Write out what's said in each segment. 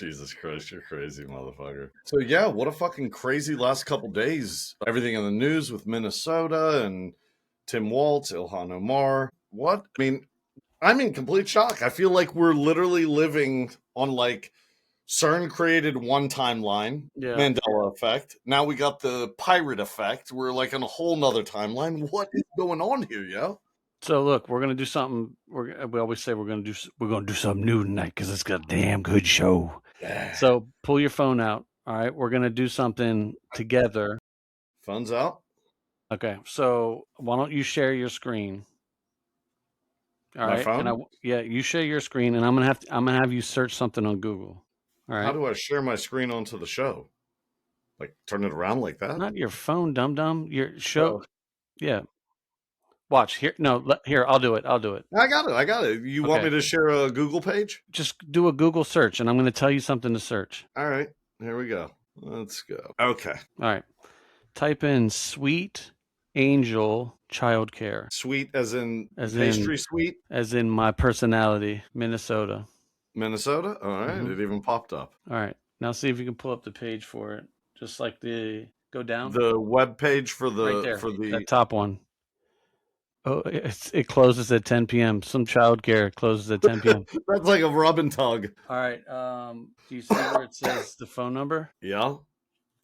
Jesus Christ, you're crazy, motherfucker. So yeah, what a fucking crazy last couple days. Everything in the news with Minnesota and Tim Walz, Ilhan Omar. What? I mean, I'm in complete shock. I feel like we're literally living on like CERN created one timeline, Mandela effect. Now we got the pirate effect. We're like on a whole nother timeline. What is going on here, yo? So look, we're gonna do something. We always say we're gonna do something new tonight because it's got a damn good show. Yeah. So pull your phone out. All right, we're gonna do something together. Phone's out. Okay, so why don't you share your screen? All right, phone? and you share your screen, and I'm gonna have you search something on Google. All right. How do I share my screen onto the show? Like turn it around like that? Not your phone, dum dum. Your show. Yeah. Watch here. No, here. I'll do it. I got it. You want me to share a Google page? Just do a Google search, and I'm going to tell you something to search. All right. Here we go. Let's go. Okay. All right. Type in Sweet Angel Childcare. Sweet as in pastry sweet? As in my personality, Minnesota. Minnesota? All right. It even popped up. All right. Now see if you can pull up the page for it. Just like go down. The web page for the right there, that top one. Oh, it closes at 10 p.m. Some childcare closes at 10 p.m. That's like a rub and tug. All right. Do you see where it says the phone number? Yeah.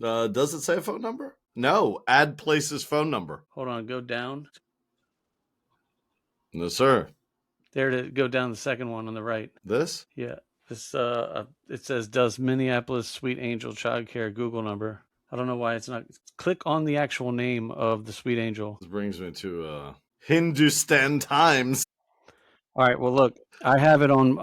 Does it say a phone number? No. Add place's phone number. Hold on. Go down. No, sir. There to go down the second one on the right. This? Yeah. This it says, does Minneapolis Sweet Angel Childcare Google number? I don't know why it's not. Click on the actual name of the Sweet Angel. This brings me to Hindustan Times. All right. Well, look, I have it on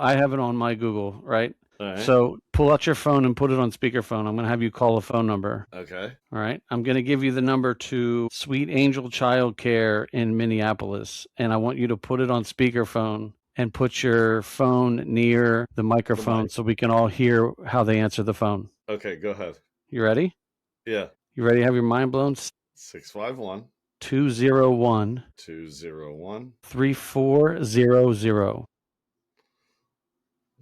my Google, right? All right. So pull out your phone and put it on speakerphone. I'm going to have you call a phone number. Okay. All right. I'm going to give you the number to Sweet Angel Childcare in Minneapolis, and I want you to put it on speakerphone and put your phone near the microphone so we can all hear how they answer the phone. Okay, go ahead. You ready? Yeah. You ready to have your mind blown? 651 201 3400.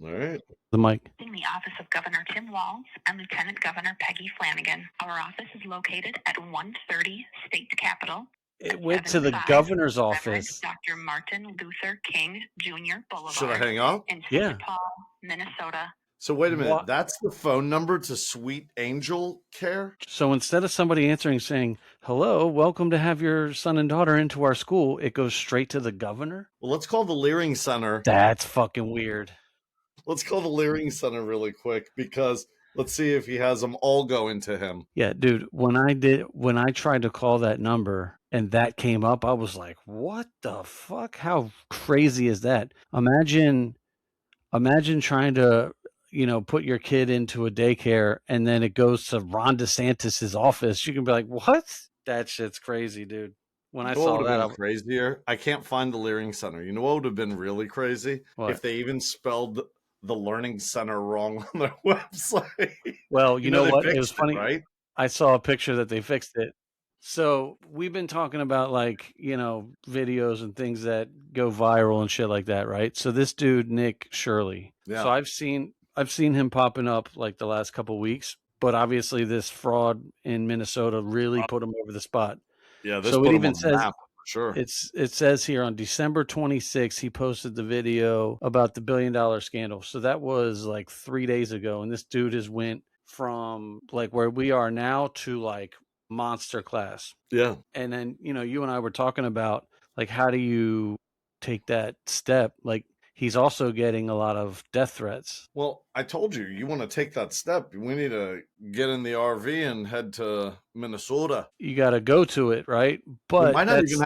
All right. The mic. In the office of Governor Tim Walz and Lieutenant Governor Peggy Flanagan. Our office is located at 130 State Capitol. It went to the governor's office. Dr. Martin Luther King Jr. Boulevard. Should I hang up? In St. Paul, Minnesota. So wait a minute. That's the phone number to Sweet Angel Care? So instead of somebody answering saying, hello, welcome to have your son and daughter into our school, it goes straight to the governor? Well, let's call the Learing Center. That's fucking weird. Let's call the Learing Center really quick because let's see if he has them all going to him. Yeah, dude, when I tried to call that number and that came up, I was like, what the fuck? How crazy is that? Imagine trying to, put your kid into a daycare and then it goes to Ron DeSantis's office. You can be like, what? That shit's crazy, dude. When I saw that, crazier. I can't find the Learing Center. You know what would have been really crazy? What? If they even spelled the Learning Center wrong on their website. Well, you know what? It was funny. Right? I saw a picture that they fixed it. So we've been talking about videos and things that go viral and shit like that, right? So this dude, Nick Shirley. Yeah. So I've seen him popping up like the last couple of weeks, but obviously this fraud in Minnesota really put him over the spot. Yeah. So it even says, sure. It says here on December 26th, he posted the video about the $1 billion scandal. So that was like 3 days ago. And this dude has went from like where we are now to like monster class. Yeah. And then, you and I were talking about like, how do you take that step? Like, he's also getting a lot of death threats. Well, I told you want to take that step. We need to get in the RV and head to Minnesota. You got to go to it, right? But might not even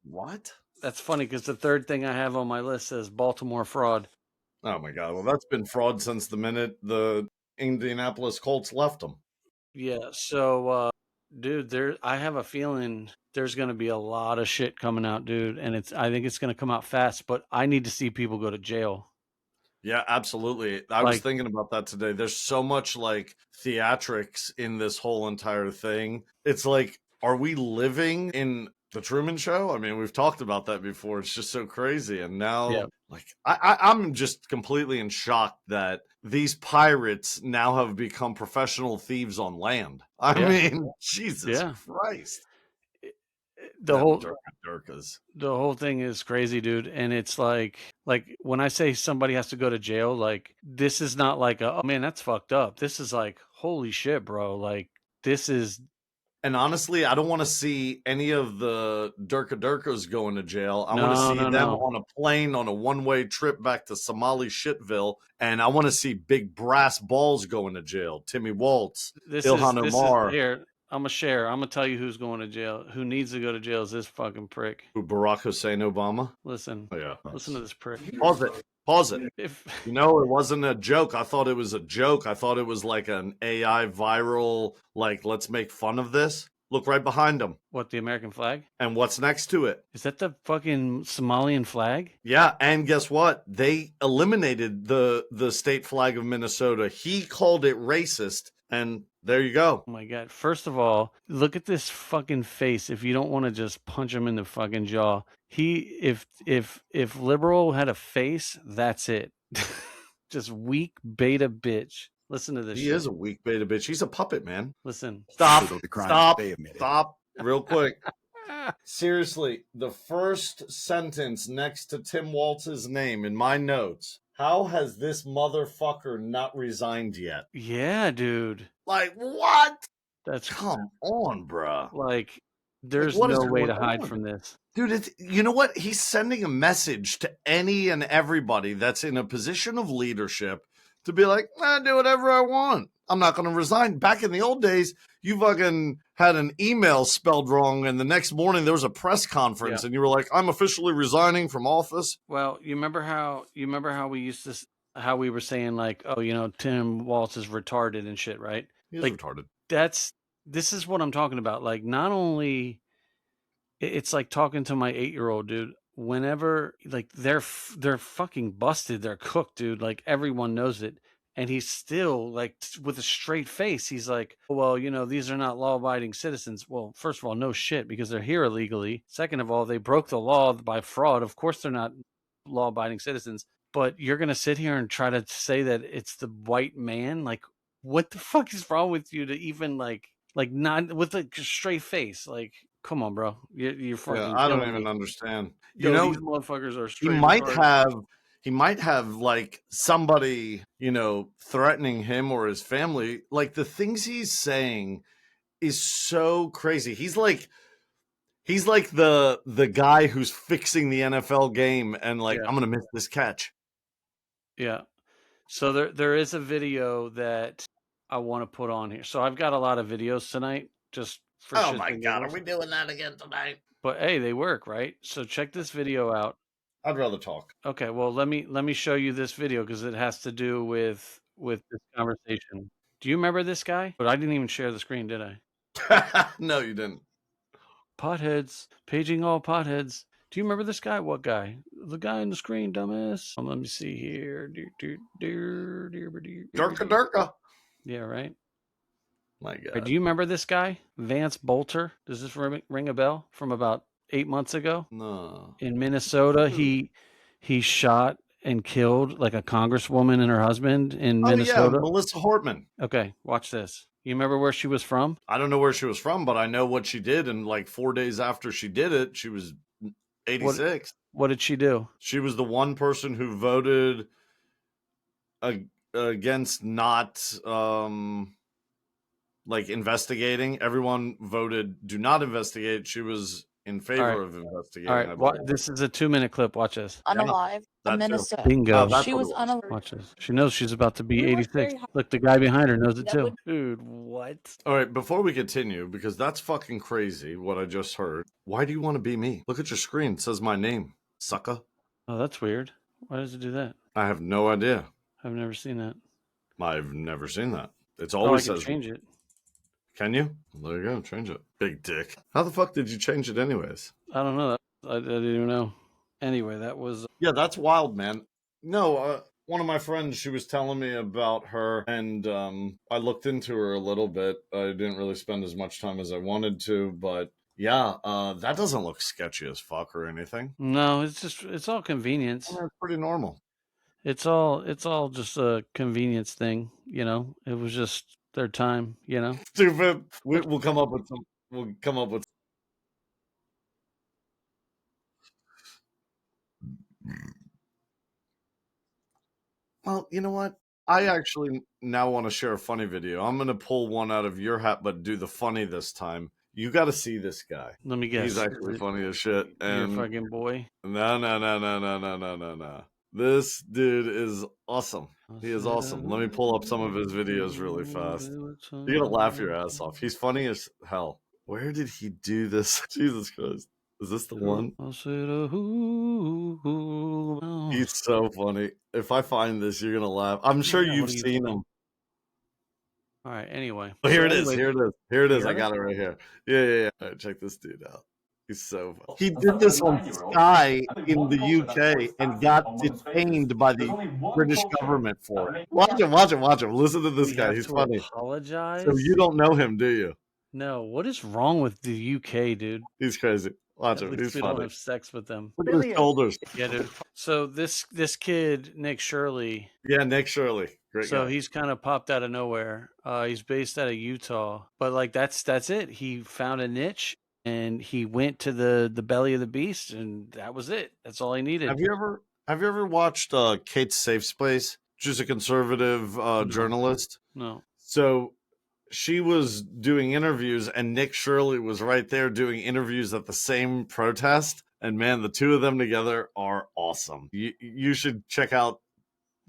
what? That's funny because the third thing I have on my list says Baltimore fraud. Oh my God. Well, that's been fraud since the minute the Indianapolis Colts left them. Yeah. So, dude, I have a feeling there's going to be a lot of shit coming out, dude. And I think it's going to come out fast, but I need to see people go to jail. Yeah, absolutely. I was thinking about that today. There's so much like theatrics in this whole entire thing. It's like, are we living in the Truman Show? I mean, we've talked about that before. It's just so crazy. And now Like, I'm just completely in shock that these pirates now have become professional thieves on land. I mean, Jesus Christ. The whole Durkas. The whole thing is crazy, dude. And it's like when I say somebody has to go to jail, like this is not like oh man, that's fucked up. This is like, holy shit, bro. Like this is. And honestly, I don't want to see any of the Durkas going to jail. I want to see them on a plane on a one-way trip back to Somali shitville, and I want to see big brass balls going to jail. Timmy Walz, Ilhan Omar. Here, I'm gonna share. I'm gonna tell you who's going to jail. Who needs to go to jail is this fucking prick. Who, Barack Hussein Obama? Listen. Oh, yeah. Listen to this prick. Pause it. You know, it wasn't a joke. I thought it was a joke. I thought it was like an AI viral, like, let's make fun of this. Look right behind him. What, the American flag? And what's next to it? Is that the fucking Somalian flag? Yeah, and guess what? They eliminated the state flag of Minnesota. He called it racist, and there you go. Oh my God. First of all, look at this fucking face. If you don't want to just punch him in the fucking jaw. If liberal had a face, that's it. Just weak beta bitch. Listen to this. He is a weak beta bitch. He's a puppet, man. Listen. Stop real quick. Seriously, the first sentence next to Tim Walz's name in my notes. How has this motherfucker not resigned yet? Yeah, dude. Like, what? That's come on, bruh. Like, there's no way to hide from this. Dude, you know what? He's sending a message to any and everybody that's in a position of leadership to be like, I do whatever I want. I'm not going to resign. Back in the old days, you fucking had an email spelled wrong, and the next morning there was a press conference, and you were like, I'm officially resigning from office. Well, you remember how we used to, how we were saying like, oh, you know, Tim Walz is retarded and shit, right? He's like, retarded. This is what I'm talking about. Like, not only, it's like talking to my 8-year-old, dude. Whenever, like, they're fucking busted, they're cooked, dude. Like, everyone knows it. And he's still, like, with a straight face, he's like, well, you know, these are not law-abiding citizens. Well, first of all, no shit, because they're here illegally. Second of all, they broke the law by fraud. Of course they're not law-abiding citizens. But you're going to sit here and try to say that it's the white man? Like, what the fuck is wrong with you to even, like not with a straight face? Like, come on, bro. You're fucking. Yeah, I don't even understand. You know, these motherfuckers are straight. He might have like somebody, you know, threatening him or his family. Like, the things he's saying is so crazy. He's like the guy who's fixing the NFL game and like, I'm gonna miss this catch. Yeah. So there is a video that I want to put on here. So I've got a lot of videos tonight, just for oh my God, are we doing that again tonight? But hey, they work, right? So check this video out. I'd rather talk. Okay, well let me show you this video because it has to do with this conversation. Do you remember this guy? But I didn't even share the screen, did I? No, you didn't. Potheads, paging all potheads. Do you remember this guy? What guy? The guy on the screen, dumbass. Let me see here. Durka. Yeah, right. My God. Do you remember this guy? Vance Bolter? Does this ring a bell from about 8 months ago? No. In Minnesota, he shot and killed like a congresswoman and her husband in Minnesota. Yeah, Melissa Hortman. Okay, watch this. You remember where she was from? I don't know where she was from, but I know what she did. And like 4 days after she did it, she was 86. What did she do? She was the one person who voted against not like investigating. Everyone voted do not investigate. She was in favor of investigating. All right, this is a 2-minute clip. Watch this. Unalive. Minnesota. Bingo. She was unalive. Watch this. She knows she's about to be 86. Look, the guy behind her knows it too. Dude, what? All right, before we continue, because that's fucking crazy what I just heard. Why do you want to be me? Look at your screen. It says my name. Sucker. Oh, that's weird. Why does it do that? I have no idea. I've never seen that. I've never seen that. It's always says. Change it. Can you? Well, there you go. Change it. Big dick. How the fuck did you change it anyways? I don't know. I didn't even know. Anyway, that was... Yeah, that's wild, man. No, one of my friends, she was telling me about her, and I looked into her a little bit. I didn't really spend as much time as I wanted to, but Yeah, that doesn't look sketchy as fuck or anything. No, it's all convenience. It's pretty normal. It's all just a convenience thing, you know. It was just their time, you know. Stupid. We'll come up with some. We'll come up with. Well, you know what? I actually now want to share a funny video. I'm going to pull one out of your hat, but do the funny this time. You got to see this guy. Let me guess. He's actually funny as shit. Your And fucking boy. no. This dude is awesome. He is awesome. Let me pull up some of his videos really fast. You're gonna laugh your ass off. He's funny as hell. Where did he do this? Jesus Christ. Is this the one? He's so funny. If I find this, you're gonna laugh. I'm sure you've seen him. All right, anyway. Oh, here it is. Here it is. I got it right here. Yeah. All right, check this dude out. He's so funny. He did this on Sky in the UK and got detained by the British government for it. Watch him. Listen to this guy. He's funny. Apologize. So you don't know him, do you? No. What is wrong with the UK, dude? He's crazy. Watch him. He's we funny. don't have sex with them. Look at his shoulders. Yeah, dude. So this kid, Nick Shirley. Yeah, Nick Shirley. Great so guy. He's kind of popped out of nowhere. He's based out of Utah, but like that's it. He found a niche and he went to the belly of the beast, and that was it. That's all he needed. Have you ever watched Kate's Safe Space? She's a conservative journalist. No. So she was doing interviews, and Nick Shirley was right there doing interviews at the same protest. And man, the two of them together are awesome. You should check out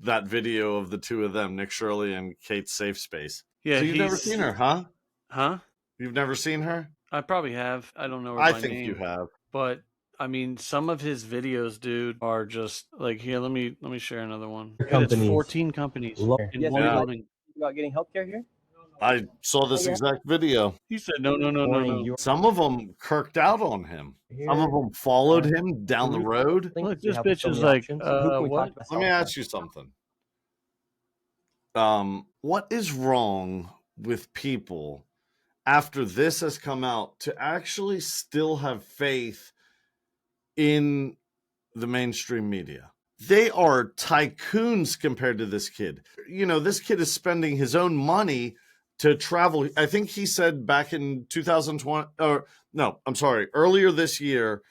that video of the two of them, Nick Shirley and Kate's Safe Space. Yeah, so you've never seen her, huh? Huh? You've never seen her? I probably have. I don't know her I by think name, you have. But I mean, some of his videos, dude, are just like here. Let me share another one. It's 14 companies in one building. About getting healthcare here? I saw this exact video. He said, no. Some of them kirked out on him. Some of them followed him down the road. Look, this bitch is like, what? Let me ask you something. What is wrong with people after this has come out to actually still have faith in the mainstream media? They are tycoons compared to this kid. You know, this kid is spending his own money to travel. I think he said back in 2020, or no, I'm sorry, earlier this year,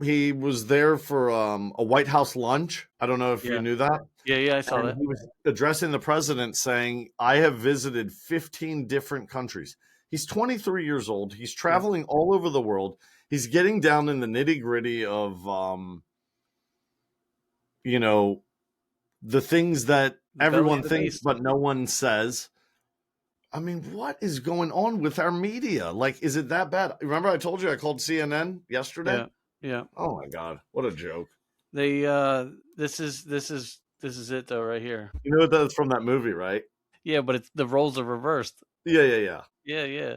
he was there for a White House lunch. I don't know if you knew that. Yeah, I saw that. He was addressing the president saying, I have visited 15 different countries. He's 23 years old. He's traveling all over the world. He's getting down in the nitty gritty of, you know, the things that everyone thinks, but no one says. I mean, what is going on with our media? Like, is it that bad? Remember I told you I called CNN yesterday? Yeah. Oh my God. What a joke. They, this is it though, right here. You know that's from that movie, right? Yeah, but it's the roles are reversed. Yeah. Yeah.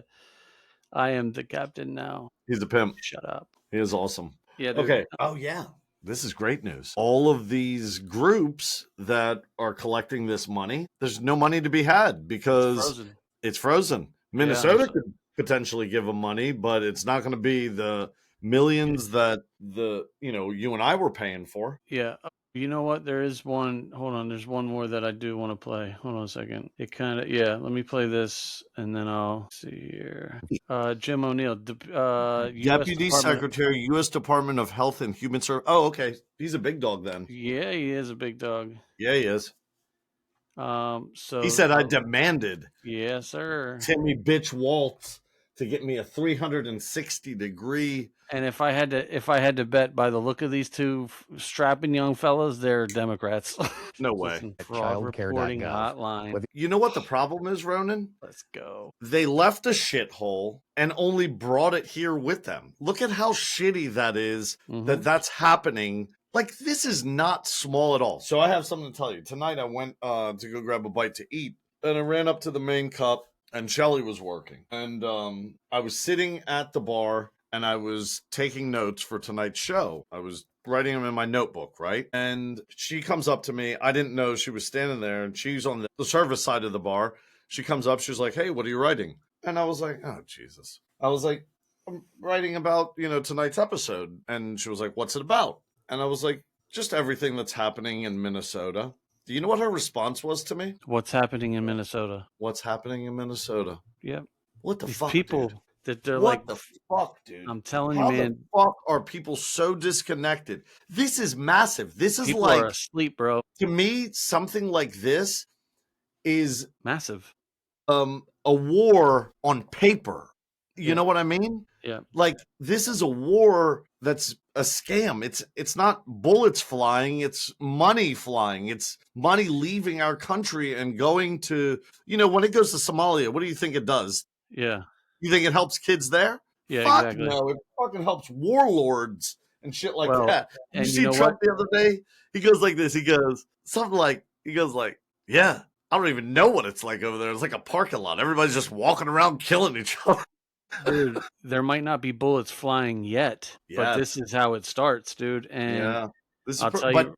I am the captain now. He's a pimp. Shut up. He is awesome. Yeah. Dude. Okay. Oh yeah. This is great news. All of these groups that are collecting this money, there's no money to be had because it's frozen. Minnesota could potentially give them money, but it's not going to be the millions that you and I were paying for. Yeah. You know what? There is one. Hold on. There's one more that I do want to play. Hold on a second. It kind of, let me play this and then I'll see here. Jim O'Neill, Deputy Secretary, U.S. Department of Health and Human Services. Oh, okay. He's a big dog then. Yeah, he is a big dog. Yeah, he is. So he said, I demanded. Yes, sir. Timmy bitch Walz to get me a 360-degree. And if I had to bet by the look of these two strapping young fellas, they're Democrats. No way. Fraud reporting hotline. You know what the problem is, Ronan? Let's go. They left a shithole and only brought it here with them. Look at how shitty that is, that's happening. Like, this is not small at all. So I have something to tell you. Tonight I went to go grab a bite to eat, and I ran up to the main cup, and Shelly was working. And I was sitting at the bar, and I was taking notes for tonight's show. I was writing them in my notebook, right? And she comes up to me. I didn't know she was standing there, and she's on the service side of the bar. She comes up. She's like, hey, what are you writing? And I was like, oh, Jesus. I was like, I'm writing about, tonight's episode. And she was like, what's it about? And I was like, just everything that's happening in Minnesota. Do you know what her response was to me? What's happening in Minnesota? What's happening in Minnesota? Yep. What the These fuck, people dude? that they're What like, the fuck, dude? I'm telling you, How man, the fuck are people so disconnected? This is massive. This is people like, are asleep, bro. to me, something like this is Massive. a war on paper. You know what I mean? Yeah. Like, this is a war that's a scam. It's not bullets flying, it's money flying. It's money leaving our country and going to, when it goes to Somalia, what do you think it does? Yeah. You think it helps kids there? Yeah, Fuck exactly. no, it fucking helps warlords and shit like Well, that. You and see you know Trump what? the other day? He goes like this. He goes something like, yeah, I don't even know what it's like over there. It's like a parking lot. Everybody's just walking around killing each other. Dude, there might not be bullets flying yet, but this Yes. is how it starts, dude. And Yeah. This is I'll tell but you,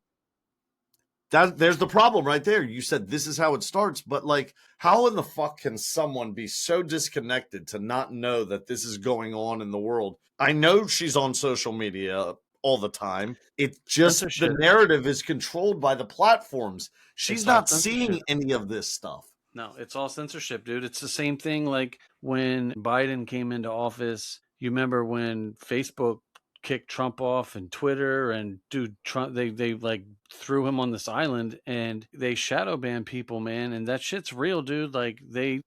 there's the problem right there. You said this is how it starts, but like, how in the fuck can someone be so disconnected to not know that this is going on in the world? I know she's on social media all the time. It's just the censorship. narrative is controlled by the platforms. She's It's all not censorship. seeing any of this stuff. No, it's all censorship, dude. It's the same thing like when Biden came into office. You remember when Facebook kicked Trump off and Twitter and dude, Trump, they like threw him on this island and they shadow ban people, man. And that shit's real, dude. Like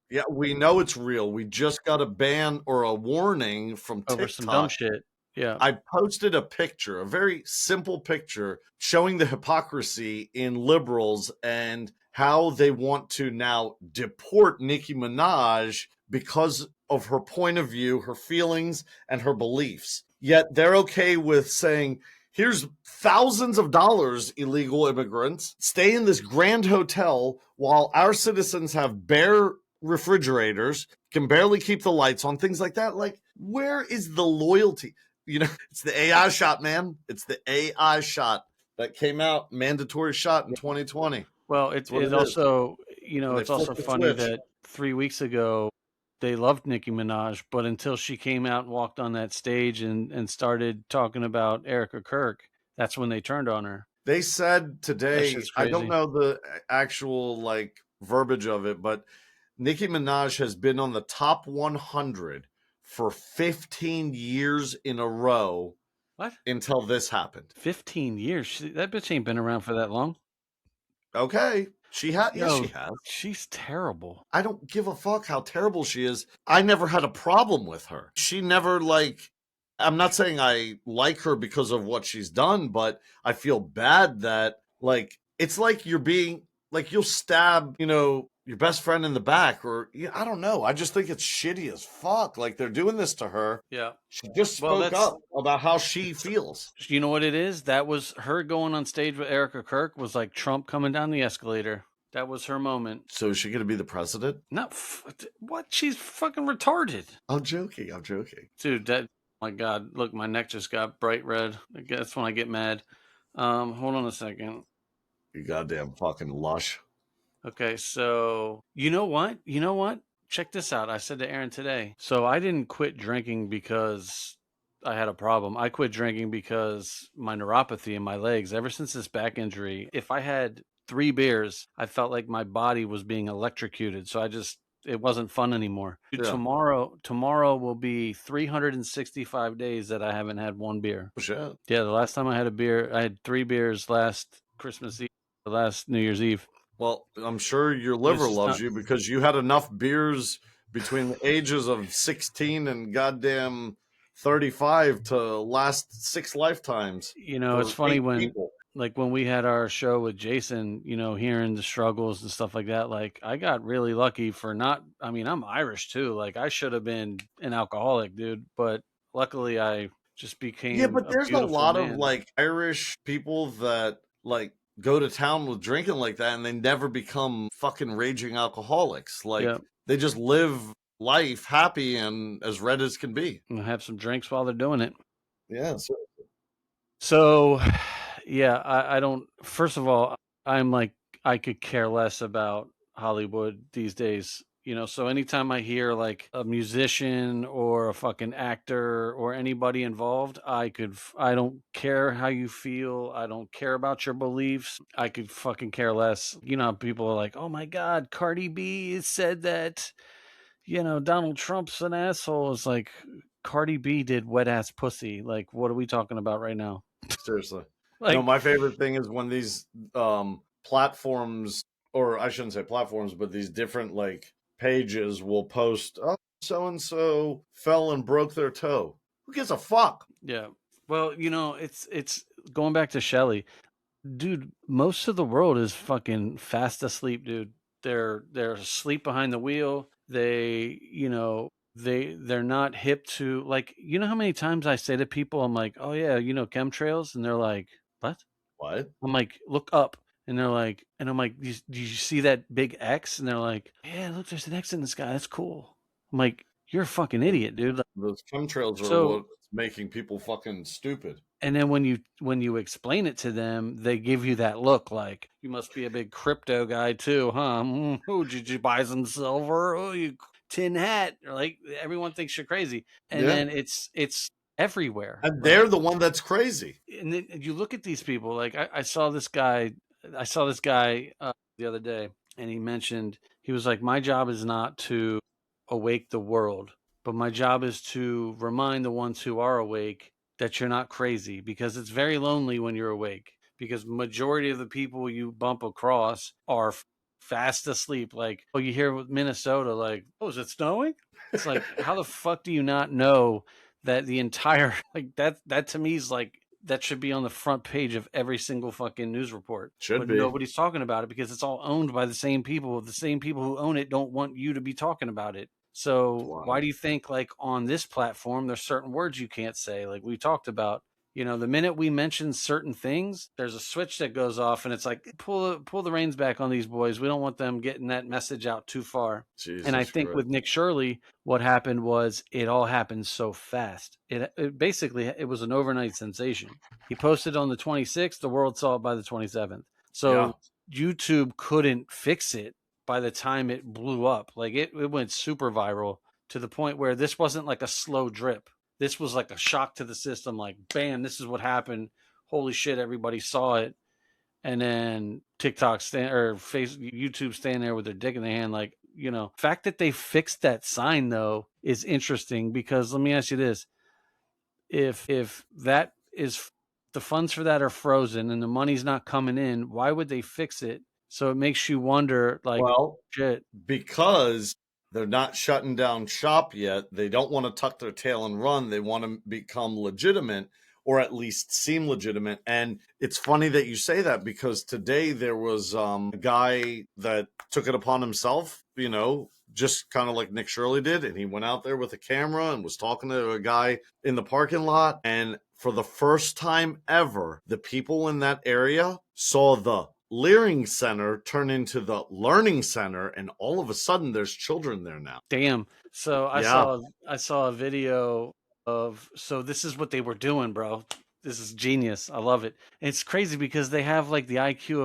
Yeah, we know it's real. We just got a ban or a warning from over TikTok. some dumb shit. Yeah. I posted a picture, a very simple picture showing the hypocrisy in liberals and how they want to now deport Nicki Minaj because of her point of view, her feelings, and her beliefs. Yet they're okay with saying, here's thousands of dollars, illegal immigrants, stay in this grand hotel while our citizens have bare refrigerators, can barely keep the lights on, things like that. Like, where is the loyalty? It's the AI shot, man. It's the AI shot that came out, mandatory shot in 2020. Well, it's what it also, And they it's also flipped the funny switch. that 3 weeks ago they loved Nicki Minaj, but until she came out and walked on that stage and started talking about Erica Kirk, that's when they turned on her. They said That today, shit's I don't crazy. know the actual like verbiage of it, but Nicki Minaj has been on the top 100 for 15 years in a row. What? Until this happened. 15 years? That bitch ain't been around for that long. Okay. She has. Yes, she has. She's terrible. I don't give a fuck how terrible she is. I never had a problem with her. She never I'm not saying I like her because of what she's done, but I feel bad that it's like you're being you'll stab, your best friend in the back or I don't know. I just think it's shitty as fuck. Like they're doing this to her. Yeah. She just spoke up about how she feels. You know what it is? That was her going on stage with Erica Kirk was like Trump coming down the escalator. That was her moment. So is she going to be the president? No, what? She's fucking retarded. I'm joking. Dude, that, my God, look, my neck just got bright red. That's when I get mad. Hold on a second. You goddamn fucking lush. Okay, so you know what? Check this out. I said to Aaron today. So I didn't quit drinking because I had a problem. I quit drinking because my neuropathy in my legs, ever since this back injury, if I had 3 beers, I felt like my body was being electrocuted. So it wasn't fun anymore. Yeah. Tomorrow will be 365 days that I haven't had 1 beer. Shit. Yeah, the last time I had a beer, I had 3 beers last Christmas Eve, last New Year's Eve. Well, I'm sure your liver loves you because you had enough beers between the ages of 16 and goddamn 35 to last 6 lifetimes. It's funny when we had our show with Jason, hearing the struggles and stuff like that, like I got really lucky for I'm Irish too. Like I should have been an alcoholic, dude, but luckily I just became but there's a lot of Irish people that go to town with drinking like that and they never become fucking raging alcoholics. They just live life happy and as red as can be. And have some drinks while they're doing it. Yeah. So yeah, I don't, first of all, I'm like, I could care less about Hollywood these days. You know, so anytime I hear like a musician or a fucking actor or anybody involved, I don't care how you feel. I don't care about your beliefs. I could fucking care less. You know, people are like, oh my God, Cardi B said that, you know, Donald Trump's an asshole. It's like, Cardi B did wet ass pussy. Like, what are we talking about right now? Seriously. Like, No, my favorite thing is when these platforms, or I shouldn't say platforms, but these different like pages will post, oh, so and so fell and broke their toe. Who gives a fuck? yeah. Well, you know, it's going back to Shelley. Dude, most of the world is fucking fast asleep, dude. They're asleep behind the wheel. They, you know, they're not hip to, like, you know how many times I say to people, I'm like, oh yeah, you know, chemtrails, and they're like, what? What? I'm like, look up, and they're like, and I'm like, do you see that big X? And they're like, yeah, look, there's an X in the sky. That's cool. I'm like, you're a fucking idiot, dude. Like, Those chemtrails are so, what's making people fucking stupid. and then when you explain it to them, they give you that look like, you must be a big crypto guy too, huh? Oh, did you buy some silver? Oh, you tin hat. Like, everyone thinks you're crazy, and Yeah. then it's everywhere. And Like, they're the one that's crazy. and then you look at these people. Like, I saw this guy. I saw this guy the other day, and he mentioned, he was like, my job is not to awake the world, but my job is to remind the ones who are awake that you're not crazy, because it's very lonely when you're awake, because majority of the people you bump across are fast asleep. Like, oh, you hear with Minnesota, like, oh, is it snowing? It's like, how the fuck do you not know that the entire, like, that to me is like, that should be on the front page of every single fucking news report. Should but be. nobody's talking about it because it's all owned by the same people. The same people who own it don't want you to be talking about it. So Wow. why do you think, like, on this platform, there's certain words you can't say? Like we talked about, you know, the minute we mention certain things, there's a switch that goes off, and it's like, pull the reins back on these boys. We don't want them getting that message out too far. Jesus And I think Christ. with Nick Shirley, what happened was it all happened so fast. It basically, it was an overnight sensation. He posted on the 26th. The world saw it by the 27th. So YouTube couldn't fix it by the time it blew up. Like, it went super viral to the point where this wasn't like a slow drip. This was like a shock to the system. Like, bam, this is what happened. Holy shit, everybody saw it. And then TikTok YouTube standing there with their dick in their hand, like, you know. Fact that they fixed that sign though is interesting, because let me ask you this: if that is, the funds for that are frozen and the money's not coming in, why would they fix it? So it makes you wonder, like, Well, shit. because they're not shutting down shop yet. They don't want to tuck their tail and run. They want to become legitimate, or at least seem legitimate. And it's funny that you say that, because today there was a guy that took it upon himself, you know, just kind of like Nick Shirley did. And he went out there with a camera and was talking to a guy in the parking lot. And for the first time ever, the people in that area saw the Learing Center turn into the Learning Center, and all of a sudden there's children there now. Damn. So I saw a video of, so this is what they were doing, bro. This is genius. I love it. It's crazy because they have like the IQ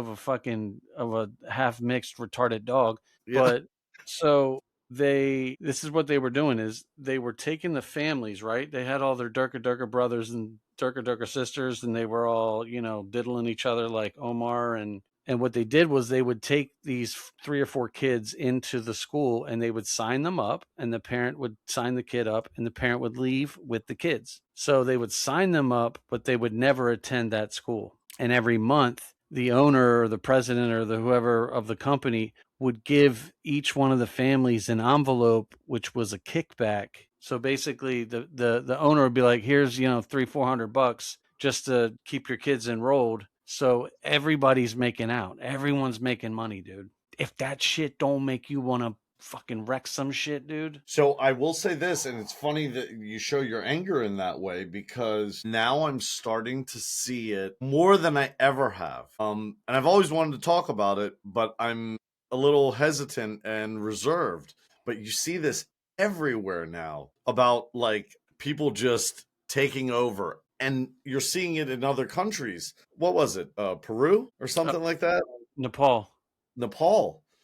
of a half mixed retarded dog. Yeah. But so this is what they were doing, is they were taking the families, right? They had all their Durka brothers and Durka sisters, and they were all, you know, diddling each other like Omar. And what they did was they would take these 3 or 4 kids into the school, and they would sign them up, and the parent would sign the kid up, and the parent would leave with the kids. So they would sign them up, but they would never attend that school. And every month, the owner or the president or the whoever of the company would give each one of the families an envelope, which was a kickback. So basically the owner would be like, here's, you know, $300-400 just to keep your kids enrolled. So everybody's making out. Everyone's making money, dude. If that shit don't make you want to fucking wreck some shit, dude. So I will say this, and it's funny that you show your anger in that way, because now I'm starting to see it more than I ever have. And I've always wanted to talk about it, but I'm a little hesitant and reserved. But you see this everywhere now about like people just taking over. And you're seeing it in other countries. What was it? Peru or something like that? Nepal.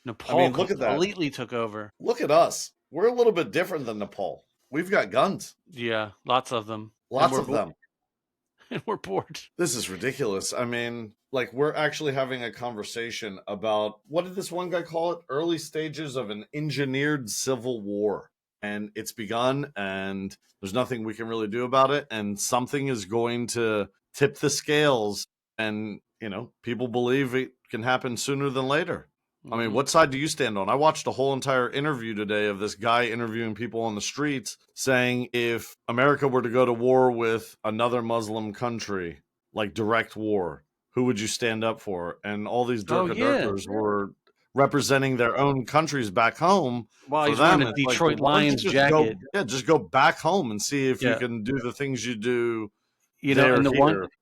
Nepal I mean, look at that. completely took over. Look at us. We're a little bit different than Nepal. We've got guns. Yeah, lots of them. Lots of them. And we're bored. This is ridiculous. I mean, like, we're actually having a conversation about, what did this one guy call it? Early stages of an engineered civil war. And it's begun, and there's nothing we can really do about it. And something is going to tip the scales. And, you know, people believe it can happen sooner than later. I mean, what side do you stand on? I watched a whole entire interview today of this guy interviewing people on the streets saying if America were to go to war with another Muslim country, like direct war, who would you stand up for? And all these Durka-Durkers were representing their own countries back home. Wow, he's wearing a Detroit Lions jacket. Just go back home and see if you can do the things you do. You know, and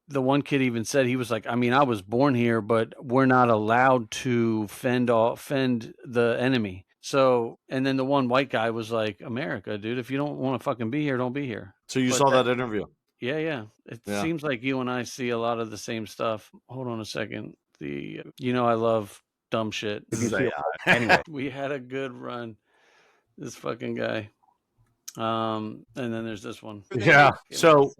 the one kid even said, he was like, I mean, I was born here, but we're not allowed to fend the enemy. So, and then the one white guy was like, America, dude, if you don't want to fucking be here, don't be here. So you saw that interview? Yeah. It seems like you and I see a lot of the same stuff. Hold on a second. You know, I love dumb shit. Anyway, we had a good run. This fucking guy. And then there's this one. Yeah. So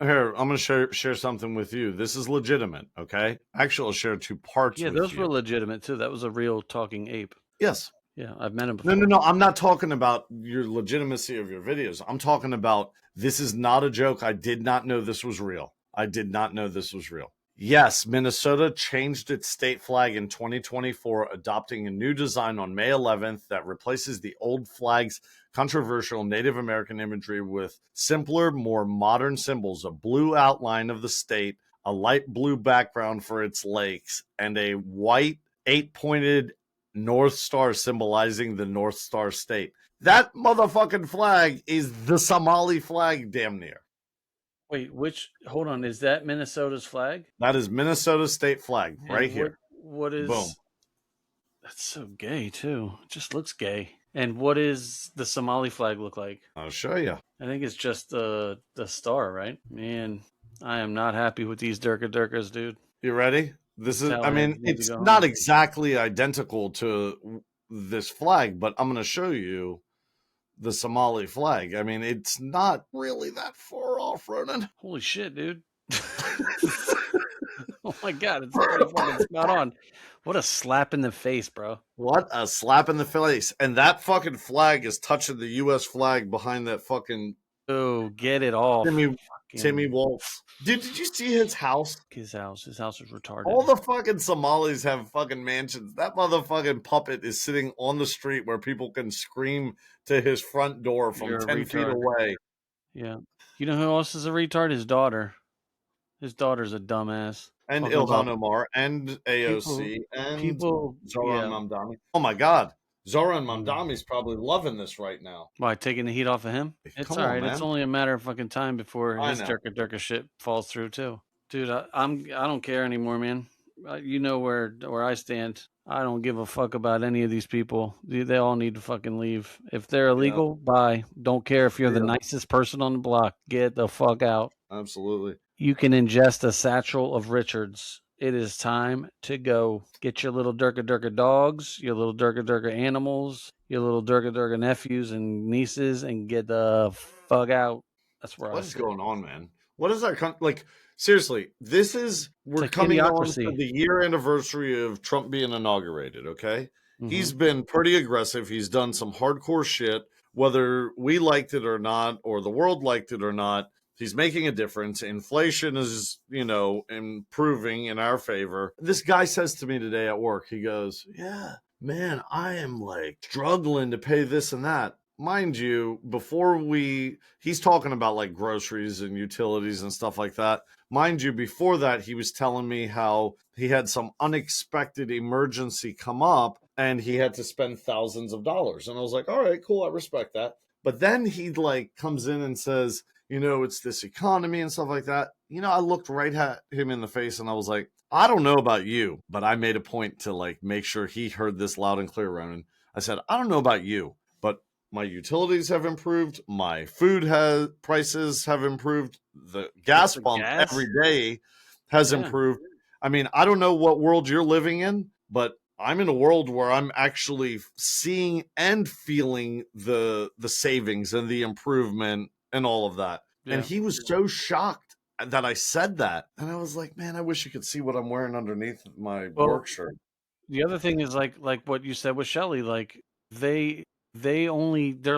here, I'm going to share something with you. This is legitimate, okay? Actually, I'll share two parts with you. Yeah, those were legitimate, too. That was a real talking ape. Yes. Yeah, I've met him before. No. I'm not talking about your legitimacy of your videos. I'm talking about this is not a joke. I did not know this was real. Yes, Minnesota changed its state flag in 2024, adopting a new design on May 11th that replaces the old flag's controversial Native American imagery with simpler, more modern symbols, a blue outline of the state, a light blue background for its lakes, and a white 8-pointed North Star symbolizing the North Star state. That motherfucking flag is the Somali flag, damn near. Wait, hold on, is that Minnesota's flag? That is Minnesota's state flag right here. What is... Boom. That's so gay, too. It just looks gay. And what is the Somali flag look like? I'll show you. I think it's just the star, right? Man, I am not happy with these Durka-Durkas, dude. You ready? This is, I mean, it's not exactly identical to this flag, but I'm going to show you the Somali flag. I mean, it's not really that far off, Ronan. Holy shit, dude. Oh my God, it's pretty fucking spot on. What a slap in the face, bro. What a slap in the face. And that fucking flag is touching the U.S. flag behind that fucking... Oh, get it off. Timmy Walz. Dude, did you see his house? His house is retarded. All the fucking Somalis have fucking mansions. That motherfucking puppet is sitting on the street where people can scream to his front door from 10 feet away. Yeah. You know who else is a retard? His daughter. His daughter's a dumbass. And Ilhan Omar and AOC and Zoran Mamdani. Oh my God. Zoran Mamdani's probably loving this right now. Why, taking the heat off of him? It's all right. It's only a matter of fucking time before his Durka shit falls through too. Dude, I don't care anymore, man. You know where I stand. I don't give a fuck about any of these people. They all need to fucking leave. If they're illegal, bye. Don't care if you're the nicest person on the block. Get the fuck out. Absolutely. You can ingest a satchel of Richards. It is time to go. Get your little Durka dogs, your little Durka animals, your little Durka nephews and nieces, and get the fuck out. That's where What's going on, man? What is our like? Seriously, we're coming on to the year anniversary of Trump being inaugurated. Okay, he's been pretty aggressive. He's done some hardcore shit, whether we liked it or not, or the world liked it or not. He's making a difference. Inflation is, improving in our favor. This guy says to me today at work, he goes, yeah, man, I am like struggling to pay this and that. Mind you, he's talking about like groceries and utilities and stuff like that. Mind you, before that, he was telling me how he had some unexpected emergency come up and he had to spend thousands of dollars. And I was like, all right, cool. I respect that. But then he like comes in and says, it's this economy and stuff like that. I looked right at him in the face and I was like, I don't know about you, but I made a point to like make sure he heard this loud and clear, Ronan. I said, I don't know about you, but my utilities have improved. My food prices have improved. The gas pump every day has improved. I mean, I don't know what world you're living in, but I'm in a world where I'm actually seeing and feeling the savings and the improvement and all of that. Yeah. And he was so shocked that I said that. And I was like, man, I wish you could see what I'm wearing underneath my work shirt. The other thing is like what you said with Shelly, like they're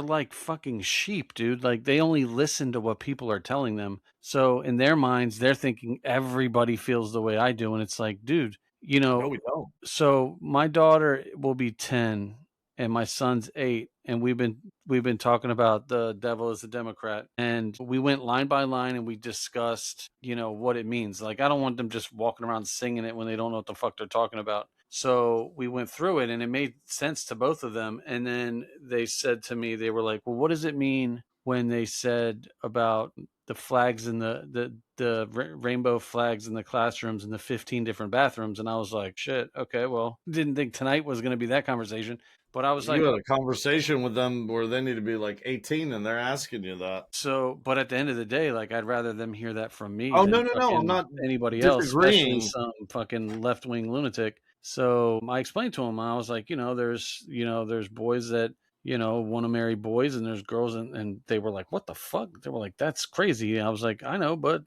like fucking sheep, dude. Like they only listen to what people are telling them. So in their minds, they're thinking everybody feels the way I do. And it's like, dude, you know, No, we don't. so my daughter will be 10 and my son's 8, and we've been talking about the devil is a Democrat, and we went line by line and we discussed, you know, what it means. Like I don't want them just walking around singing it when they don't know what the fuck they're talking about. So we went through it and it made sense to both of them. And then they said to me, they were like, well, what does it mean when they said about the flags and the rainbow flags in the classrooms and the 15 different bathrooms? And I was like, shit, okay, well, didn't think tonight was going to be that conversation. But I was You like, had a conversation with them where they need to be like 18 and they're asking you that. so, but at the end of the day, like I'd rather them hear that from me Oh, than no, I'm not anybody else, especially disagreeing. some fucking left-wing lunatic. So I explained to him, I was like, there's boys that, want to marry boys, and there's girls, and they were like, what the fuck? They were like, that's crazy. And I was like, I know, but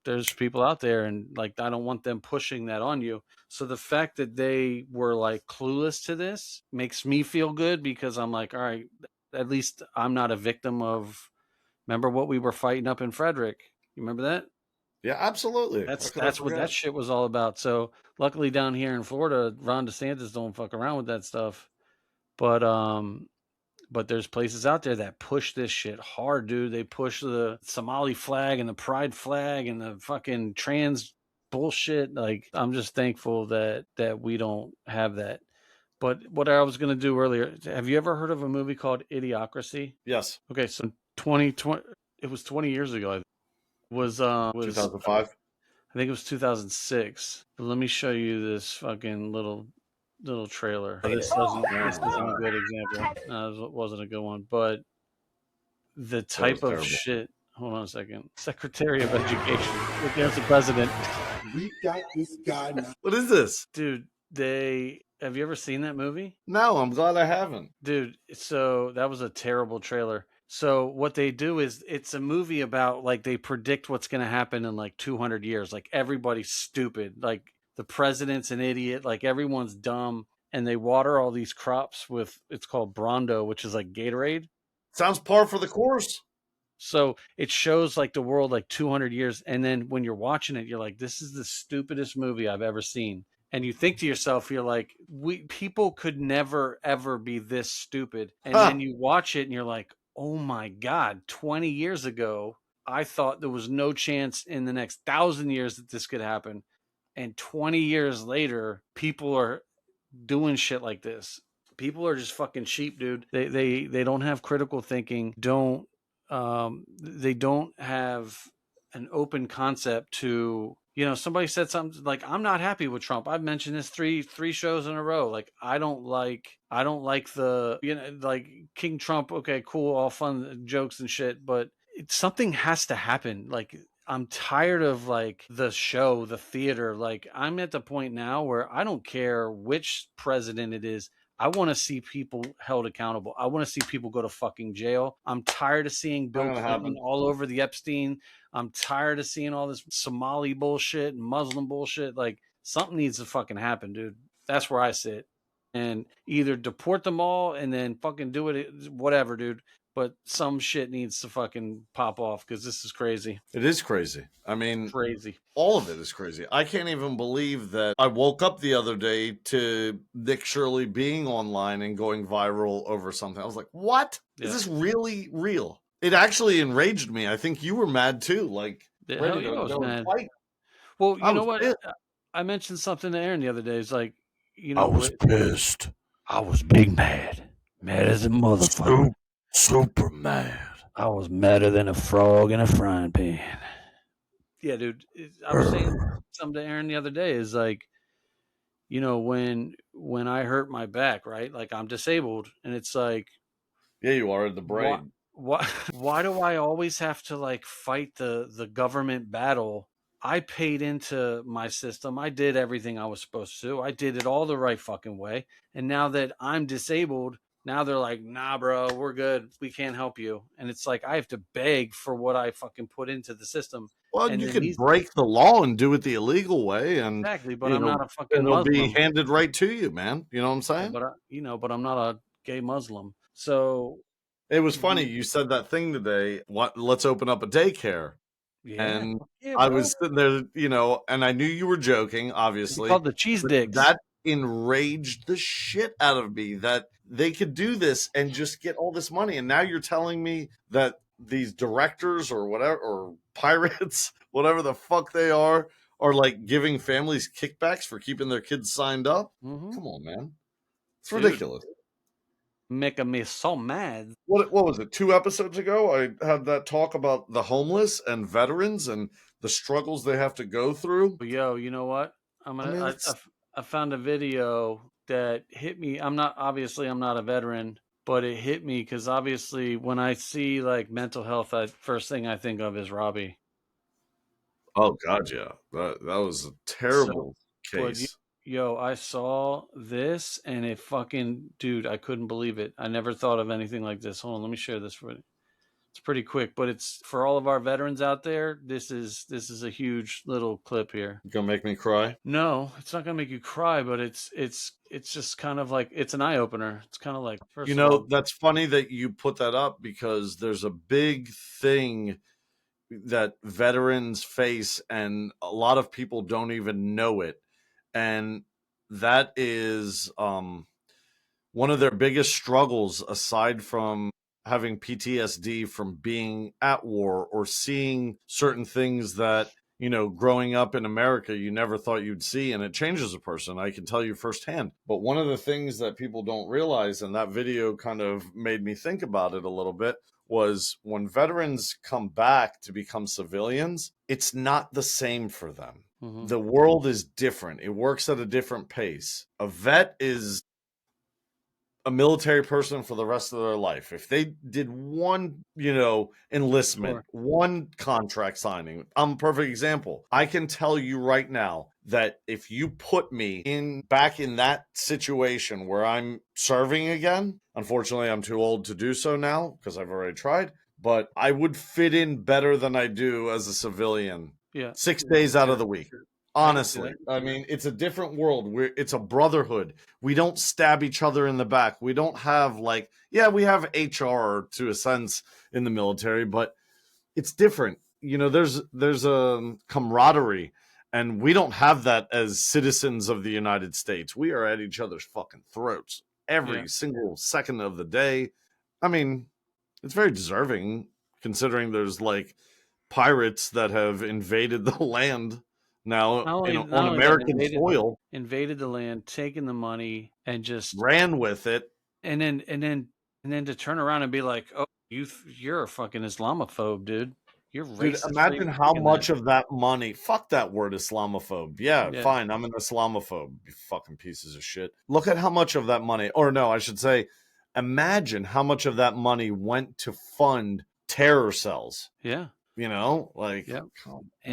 there's people out there, and like, I don't want them pushing that on you. So the fact that they were like clueless to this makes me feel good, because I'm like, all right, at least I'm not a victim of, remember what we were fighting up in Frederick? You remember that? Yeah, absolutely. That's what that shit was all about. So luckily down here in Florida, Ron DeSantis don't fuck around with that stuff. But there's places out there that push this shit hard, dude. They push the Somali flag and the pride flag and the fucking trans bullshit. Like, I'm just thankful that we don't have that. But what I was going to do earlier, have you ever heard of a movie called Idiocracy? Yes. Okay, so 2020, it was 20 years ago. It was 2005. I think it was 2006. But let me show you this fucking little trailer. This isn't a good example. No, it wasn't a good one. But the type of shit. Hold on a second. Secretary of Education. Look, there's the president. We got this guy now. What is this? Dude, have you ever seen that movie? No, I'm glad I haven't. Dude, so that was a terrible trailer. So what they do is, it's a movie about, like, they predict what's going to happen in like 200 years. Like, everybody's stupid. Like, the president's an idiot. Like, everyone's dumb. And they water all these crops with, it's called Brondo, which is like Gatorade. Sounds par for the course. So it shows like the world like 200 years. And then when you're watching it, you're like, this is the stupidest movie I've ever seen. And you think to yourself, you're like, people could never, ever be this stupid. And then you watch it and you're like, oh my God, 20 years ago, I thought there was no chance in the next 1,000 years that this could happen. And 20 years later, people are doing shit like this. People are just fucking sheep, dude. They don't have critical thinking. They don't have an open concept to, somebody said something like, I'm not happy with Trump. I've mentioned this three shows in a row. Like, I don't like the, like King Trump. Okay, cool. All fun jokes and shit, but something has to happen. Like, I'm tired of like the show, the theater. Like, I'm at the point now where I don't care which president it is. I want to see people held accountable. I want to see people go to fucking jail. I'm tired of seeing Bill Clinton all over the Epstein. I'm tired of seeing all this Somali bullshit and Muslim bullshit. Like, something needs to fucking happen, dude. That's where I sit. And either deport them all and then fucking do it, whatever, dude. But some shit needs to fucking pop off, because this is crazy. It is crazy. I mean, crazy. All of it is crazy. I can't even believe that I woke up the other day to Nick Shirley being online and going viral over something. I was like, what? Yeah. Is this really real? It actually enraged me. I think you were mad too. Like, ready to go and fight. Well, you know what? Pissed. I mentioned something to Aaron the other day. It's like, I was pissed. I was big mad. Mad as a motherfucker. Super mad. I was madder than a frog in a frying pan. Yeah, dude. I was saying something to Aaron the other day, is like, when I hurt my back, right? Like, I'm disabled, and it's like, yeah, you are, the brain. Why do I always have to like fight the government battle I paid into my system. I did everything I was supposed to. I did it all the right fucking way. And now that I'm disabled, now they're like, nah, bro, we're good. We can't help you. And it's like I have to beg for what I fucking put into the system. Well, And you then could these break the law and do it the illegal way, and exactly, but I'm not a fucking it'll be Muslim. handed right to you, man. You know what I'm Yeah, saying? but I'm not a gay Muslim. So It was funny you said that thing today. What? Let's open up a daycare. yeah, And yeah, I bro. was sitting there, and I knew you were joking, It's obviously. called the cheese But dicks. that enraged the shit out of me that they could do this and just get all this money. And now you're telling me that these directors or whatever, or pirates, whatever the fuck they are like giving families kickbacks for keeping their kids signed up? Mm-hmm. Come on, man. It's Dude, ridiculous. making me so mad. What was it? 2 episodes ago, I had that talk about the homeless and veterans and the struggles they have to go through. Yo, you know what? I found a video that hit me. I'm not a veteran, but it hit me because obviously when I see like mental health, first thing I think of is Robbie. Oh God, yeah, that was a terrible But case. yo, I saw this and it fucking, dude, I couldn't believe it. I never thought of anything like this. Hold on, let me share this for you. It's pretty quick, but it's for all of our veterans out there. This is a huge little clip here. You gonna make me cry? No, it's not gonna make you cry, but it's just kind of like it's an eye opener. It's kind of like first of all, That's funny that you put that up because there's a big thing that veterans face, and a lot of people don't even know it, and that is one of their biggest struggles, aside from having PTSD from being at war or seeing certain things that, growing up in America, you never thought you'd see, and it changes a person. I can tell you firsthand. But one of the things that people don't realize, and that video kind of made me think about it a little bit, was when veterans come back to become civilians, it's not the same for them. mm-hmm. The world is different. It works at a different pace. A vet is a military person for the rest of their life. If they did one, enlistment, Sure. one contract signing, I'm a perfect example. I can tell you right now that if you put me back in that situation where I'm serving again, unfortunately, I'm too old to do so now because I've already tried, but I would fit in better than I do as a civilian. Yeah. 6 days out of the week. Honestly, I mean, it's a different world. It's a brotherhood. We don't stab each other in the back. We don't have we have HR to a sense in the military, but it's different. There's a camaraderie, and we don't have that as citizens of the United States. We are at each other's fucking throats every single second of the day. I mean, it's very deserving considering there's pirates that have invaded the land. Now, on American soil, invaded the land, taken the money, and just ran with it, and then to turn around and be like, "Oh, you're a fucking Islamophobe, dude. You're racist." Dude, imagine how much of that money. Fuck that word, Islamophobe. Yeah, fine, I'm an Islamophobe. You fucking pieces of shit. Look at how much of that money, or no, I should say, imagine how much of that money went to fund terror cells. Yeah. In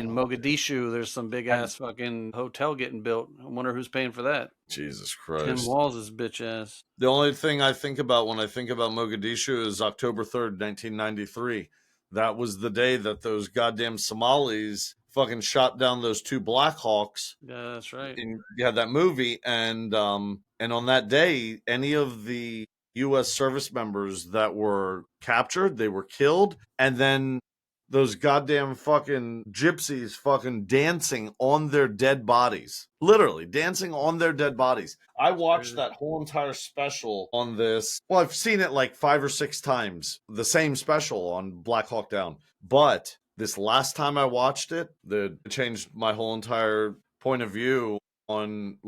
Mogadishu, there's some big ass fucking hotel getting built. I wonder who's paying for that. Jesus Christ. Tim Walz' bitch ass. The only thing I think about when I think about Mogadishu is October 3rd, 1993. That was the day that those goddamn Somalis fucking shot down those 2 Black Hawks. Yeah, that's right. You had that movie, and on that day, any of the U.S. service members that were captured, they were killed, and then those goddamn fucking gypsies fucking dancing on their dead bodies. Literally dancing on their dead bodies. I watched that whole entire special on this. Well, I've seen it 5 or 6 times, the same special on Black Hawk Down. But this last time I watched it, it changed my whole entire point of view on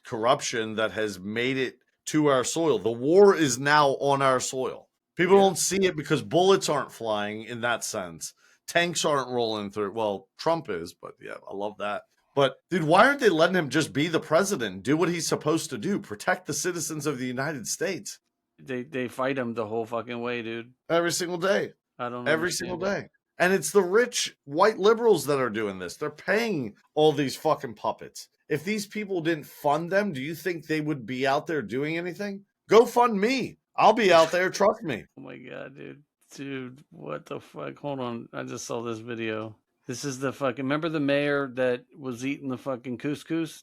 corruption that has made it to our soil. The war is now on our soil. People don't see it because bullets aren't flying in that sense. Tanks aren't rolling through. Well, Trump is, but yeah, I love that. But, dude, why aren't they letting him just be the president, do what he's supposed to do, protect the citizens of the United States? They fight him the whole fucking way, dude. Every single day. I don't Every single day. And it's the rich white liberals that are doing this. They're paying all these fucking puppets. If these people didn't fund them, do you think they would be out there doing anything? Go fund me. I'll be out there. Trust me. Oh my God, dude. Dude, what the fuck? Hold on. I just saw this video. This is the fucking, remember the mayor that was eating the fucking couscous?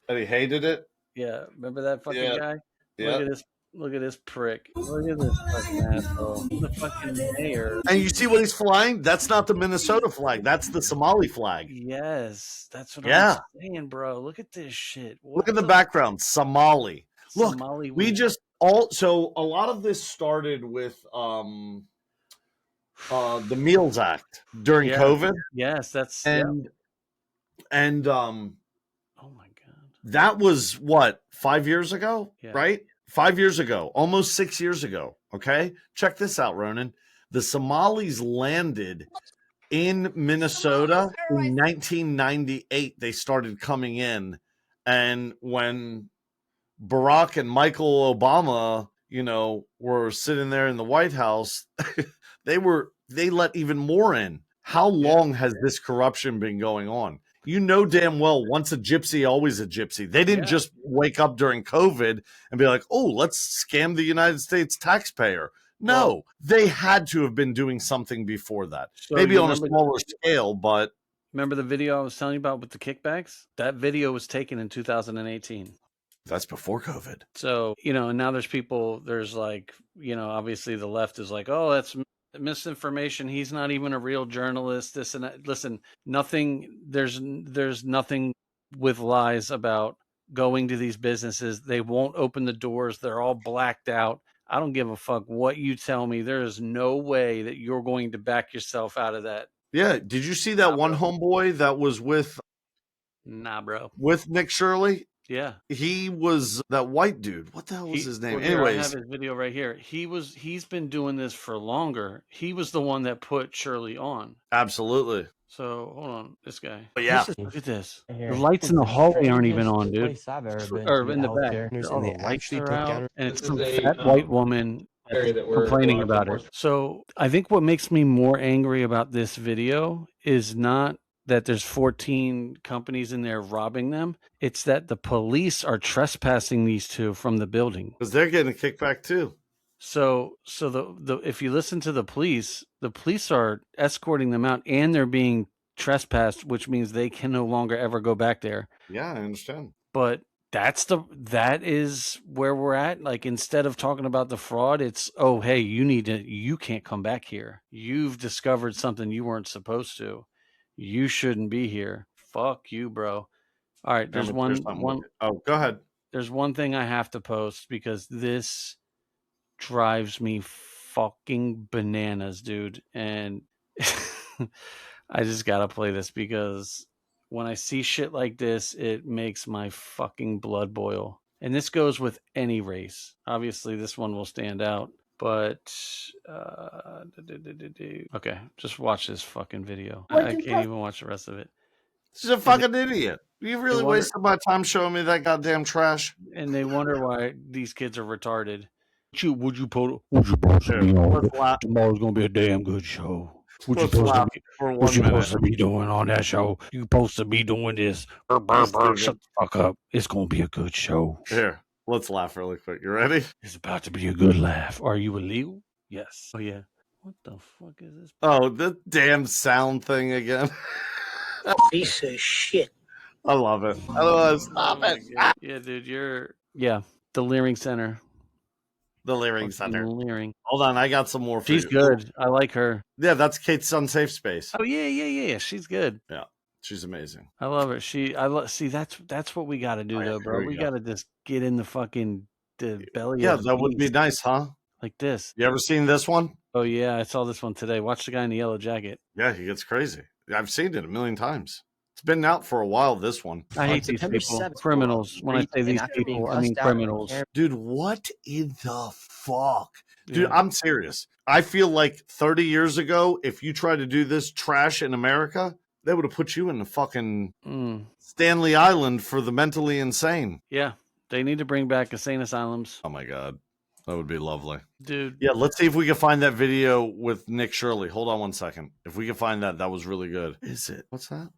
And he hated it. Yeah. Remember that fucking guy? Yeah. Look at this. Look at this prick. Look at this fucking asshole. He's the fucking mayor. And you see what he's flying? That's not the Minnesota flag. That's the Somali flag. Yes. That's what Yeah. I'm saying, bro. Look at this shit. Look at the background. Somali. Look, Somali we weed. just so a lot of this started with the Meals Act during Yeah. COVID. Yes, that's And oh my God. that was what, 5 years ago, Yeah. right? 5 years ago, almost 6 years ago. Okay. Check this out, Ronan. The Somalis landed in Minnesota in 1998. They started coming in. And when Barack and Michael Obama, were sitting there in the White House, they let even more in. How long has this corruption been going on? You know damn well, once a gypsy, always a gypsy. They didn't just wake up during COVID and be like, oh, let's scam the United States taxpayer. No, they had to have been doing something before that. So maybe you on a remember smaller scale, but remember the video I was telling you about with the kickbacks? That video was taken in 2018. that's before COVID. So, and now there's like, obviously the left is like, oh, that's misinformation. He's not even a real journalist. This and that. Listen, there's nothing with lies about going to these businesses. They won't open the doors. They're all blacked out. I don't give a fuck what you tell me. There is no way that you're going to back yourself out of that. Yeah. Did you see that one homeboy that was with bro. With Nick Shirley? Yeah. He was that white dude. What the hell was his name? Anyways, I have his video right here. He's been doing this for longer. He was the one that put Shirley on. Absolutely. So hold on, this guy. But yeah, look at this. The lights in the hallway aren't even on, dude. Or in the back. All the lights are out, and it's some fat white woman complaining about it. So I think what makes me more angry about this video is not that there's 14 companies in there robbing them. It's that the police are trespassing these two from the building. Because they're getting a kickback too. So the if you listen to the police are escorting them out and they're being trespassed, which means they can no longer ever go back there. Yeah, I understand. But that is where we're at. Like, instead of talking about the fraud, it's, oh, hey, you can't come back here. You've discovered something you weren't supposed to. You shouldn't be here. Fuck you, bro. All right, there's one. Oh, go ahead. There's one thing I have to post because this drives me fucking bananas, dude. And I just gotta play this because when I see shit like this, it makes my fucking blood boil. And this goes with any race. Obviously, this one will stand out. But, okay, just watch this fucking video. I can't even watch the rest of it. She's a fucking idiot. You really wasted my time showing me that goddamn trash. And they wonder why these kids are retarded. Would you post me on? Tomorrow's gonna be a damn good show. What you supposed to be doing on that show? You supposed to be doing this. Shut the fuck up. It's gonna be a good show. Here, let's laugh really quick. You ready? It's about to be a good laugh. Are you illegal? Yes. Oh yeah. What the fuck is this? Oh, the damn sound thing again. Piece of shit. I love it. I don't know. Stop it. Yeah, dude, the Learing Center. The Learing Center. Learing. Hold on, I got some more for She's you. good. I like her. Yeah, that's Kate's Unsafe Space. Oh yeah. She's good. Yeah, she's amazing. I love her. See, that's what we got to do, though, bro. We got to just get in the belly. Yeah, of that would be nice, huh? Like this. You ever seen this one? Oh yeah, I saw this one today. Watch the guy in the yellow jacket. Yeah, he gets crazy. I've seen it a million times. It's been out for a while, this one. I hate these people. Criminals. When I say these people, I mean criminals. Dude, what in the fuck? Dude, I'm serious. I feel like 30 years ago, if you tried to do this trash in America, they would have put you in the fucking Stanley Island for the mentally insane. Yeah, they need to bring back insane asylums. Oh, my God. That would be lovely. Dude. Yeah, let's see if we can find that video with Nick Shirley. Hold on one second. If we can find that, that was really good. Is it? What's that?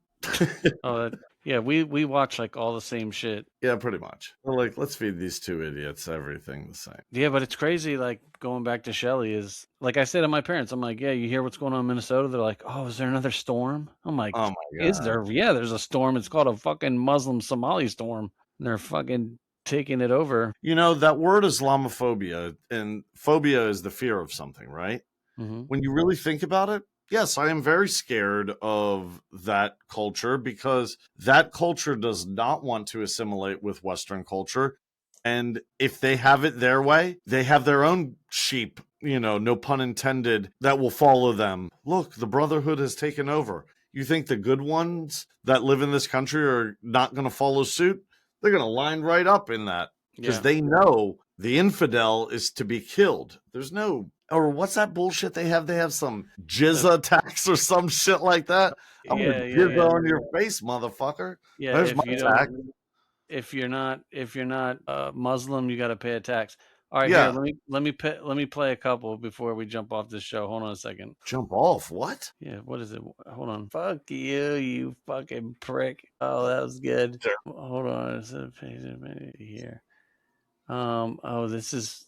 Yeah, we watch like all the same shit. Yeah, pretty much. We're like, let's feed these two idiots everything the same. Yeah, but it's crazy. Like going back to Shelley is like I said to my parents, I'm like, yeah, you hear what's going on in Minnesota? They're like, oh, is there another storm? I'm like, Oh my God. is there? Yeah, there's a storm. It's called a fucking Muslim Somali storm. And they're fucking taking it over. You know, that word Islamophobia, and phobia is the fear of something, right? Mm-hmm. When you really think about it, yes, I am very scared of that culture because that culture does not want to assimilate with Western culture. And if they have it their way, they have their own sheep, you know, no pun intended, that will follow them. Look, the Brotherhood has taken over. You think the good ones that live in this country are not going to follow suit? They're going to line right up in that because they know the infidel is to be killed. There's no, or what's that bullshit they have? They have some jizza tax or some shit like that. I'm going to jizza on your face, motherfucker. Yeah, there's my tax. If you're not Muslim, you got to pay a tax. All right, here, let me play a couple before we jump off this show. Hold on a second. Jump off? What? Yeah, what is it? Hold on. Fuck you, you fucking prick. Oh, that was good. Sure. Hold on. It's a page here. Oh, this is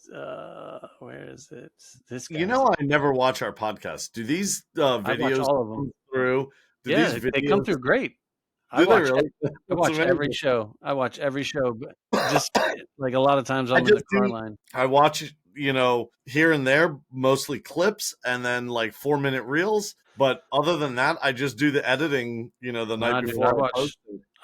where is it? This guy. You know, I never watch our podcast. Do these videos all of them come through? They come through great. I watch every show. I watch every show, but just like a lot of times I'm in the car line. I watch, you know, here and there, mostly clips and then like 4-minute reels. But other than that, I just do the editing, you know, the night before.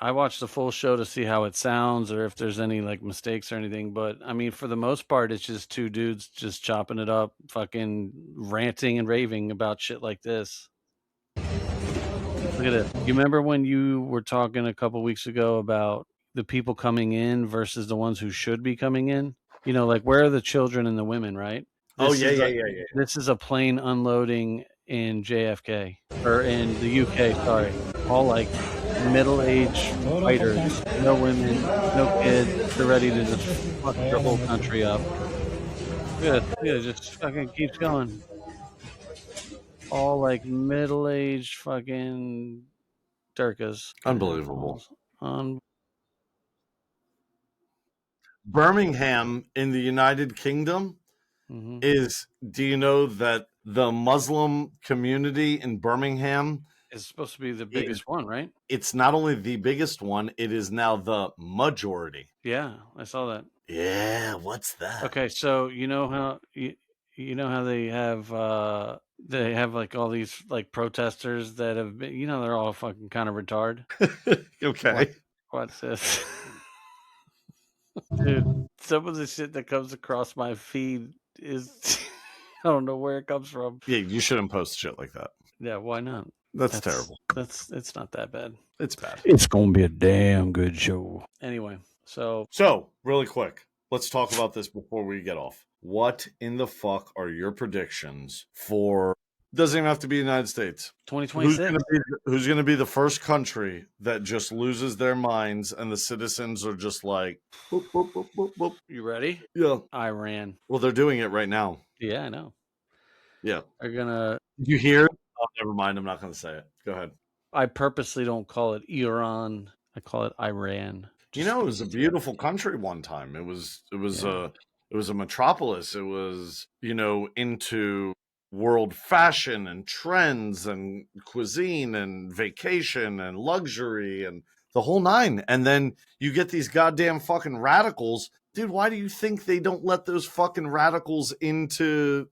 I watch the full show to see how it sounds or if there's any like mistakes or anything. But I mean, for the most part, it's just two dudes just chopping it up, fucking ranting and raving about shit like this. Look at it. You remember when you were talking a couple weeks ago about the people coming in versus the ones who should be coming in? You know, like where are the children and the women, right? This is a plane unloading in JFK or in the UK, sorry. All like middle-aged fighters, no women, no kids. They're ready to just fuck the whole country up. Good. Yeah, just fucking keeps going. All like middle-aged fucking Durkas. Unbelievable. Birmingham in the United Kingdom is, do you know that the Muslim community in Birmingham is supposed to be the biggest one, right? It's not only the biggest one, it is now the majority. Yeah, I saw that. Yeah, what's that? Okay, so you know how they have like all these like protesters that have been, you know, they're all fucking kind of retarded. Okay. What's this? Dude, some of the shit that comes across my feed is I don't know where it comes from. Yeah, you shouldn't post shit like that. Yeah, why not? That's terrible. It's not that bad. It's bad. It's gonna be a damn good show. Anyway, so really quick, let's talk about this before we get off. What in the fuck are your predictions for? Doesn't even have to be the United States. 2026. Who's going to be the first country that just loses their minds and the citizens are just like, boop, boop, boop, boop, boop. You ready? Yeah. Iran. Well, they're doing it right now. Yeah, I know. Yeah. They're gonna. Did you hear? Oh, never mind. I'm not going to say it. Go ahead. I purposely don't call it Iran. I call it Iran. You know, it was a beautiful country one time. It was a metropolis. It was, you know, into world fashion and trends and cuisine and vacation and luxury and the whole nine. And then you get these goddamn fucking radicals. Dude, why do you think they don't let those fucking radicals into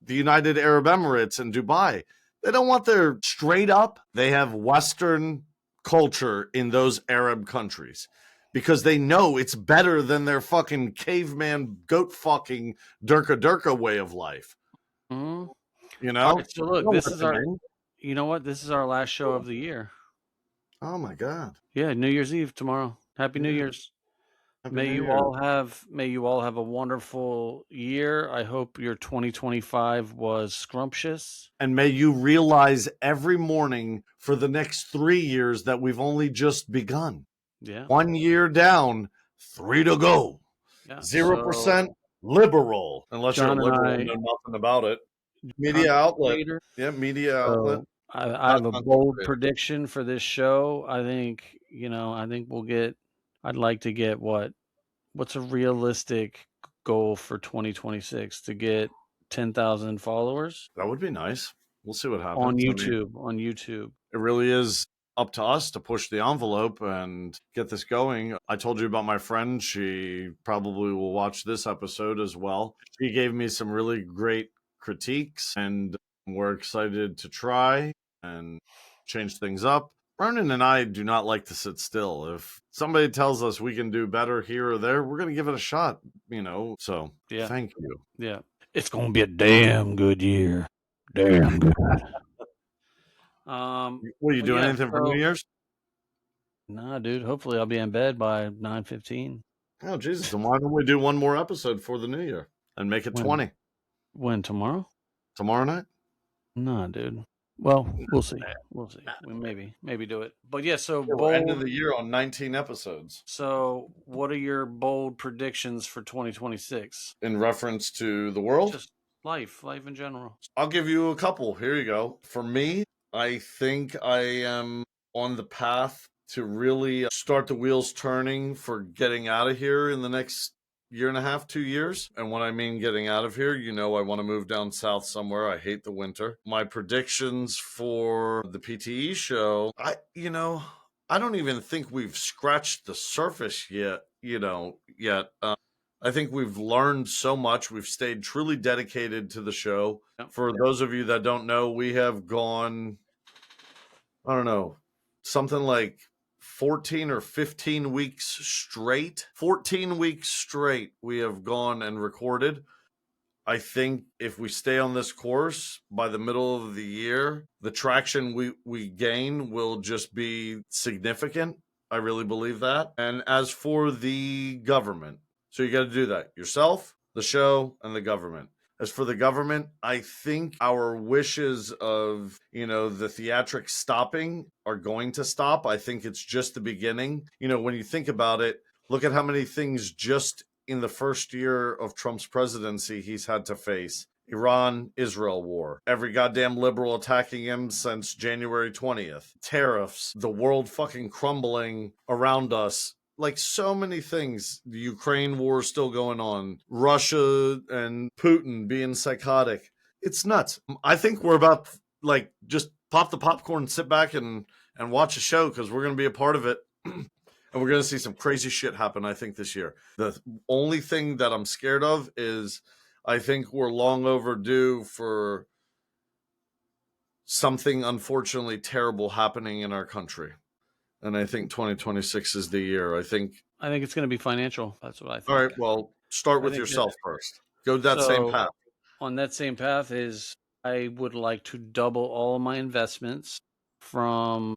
the United Arab Emirates and Dubai? They don't want their straight up. They have Western culture in those Arab countries because they know it's better than their fucking caveman goat fucking Durka way of life. Mm-hmm. You know? Right, so look, this is our. You know what? This is our last show of the year. Oh my God! Yeah, New Year's Eve tomorrow. Happy New Year's. May you all have a wonderful year. I hope your 2025 was scrumptious. And may you realize every morning for the next 3 years that we've only just begun. Yeah. 1 year down, 3 to go. Yeah. 0%, liberal, unless John you're a and liberal I, and know nothing about it. Media outlet. creator. Yeah, media outlet. So I Not have a content bold creator. prediction for this show. I think we'll get. I'd like to get what's a realistic goal for 2026 to get 10,000 followers That would be nice. We'll see what happens. on I mean, YouTube. On YouTube, it really is up to us to push the envelope and get this going. I told you about my friend. She probably will watch this episode as well. She gave me some really great critiques, and we're excited to try and change things up. Vernon and I do not like to sit still. If somebody tells us we can do better here or there, we're going to give it a shot, So, Yeah. Thank you. Yeah. It's going to be a damn good year. Damn good. What are you doing? Anything for New Year's? Nah, dude. Hopefully, I'll be in bed by 9:15. Oh, Jesus. Then why don't we do one more episode for the New Year and make it 20? When tomorrow? Tomorrow night? Nah, dude. Well, we'll see. We'll see. We maybe do it. But yeah, so We're bold. ending the year on 19 episodes. So, what are your bold predictions for 2026? In reference to the world? Just life in general. I'll give you a couple. Here you go. For me, I think I am on the path to really start the wheels turning for getting out of here in the next year and a half, 2 years. And when I mean getting out of here, I want to move down south somewhere. I hate the winter. My predictions for the PTE show, I don't even think we've scratched the surface yet. I think we've learned so much. We've stayed truly dedicated to the show. Yep. For those of you that don't know, we have gone, I don't know, something like 14 or 15 weeks straight. 14 weeks straight we have gone and recorded. I think if we stay on this course, by the middle of the year, the traction we gain will just be significant. I really believe that. And as for the government, so you got to do that yourself, the show, and the government. As for the government, I think our wishes of, the theatrics stopping are going to stop. I think it's just the beginning. When you think about it, look at how many things just in the first year of Trump's presidency he's had to face. Iran-Israel war. Every goddamn liberal attacking him since January 20th. Tariffs. The world fucking crumbling around us. Like so many things. The Ukraine war is still going on. Russia and Putin being psychotic. It's nuts. I think we're about, just pop the popcorn, sit back and watch a show because we're going to be a part of it. And we're going to see some crazy shit happen, I think, this year. The only thing that I'm scared of is I think we're long overdue for something unfortunately terrible happening in our country. And I think 2026 is the year. I think it's going to be financial. That's what I think. All right, well, start with yourself first. Go that same path. On that same path is I would like to double all of my investments from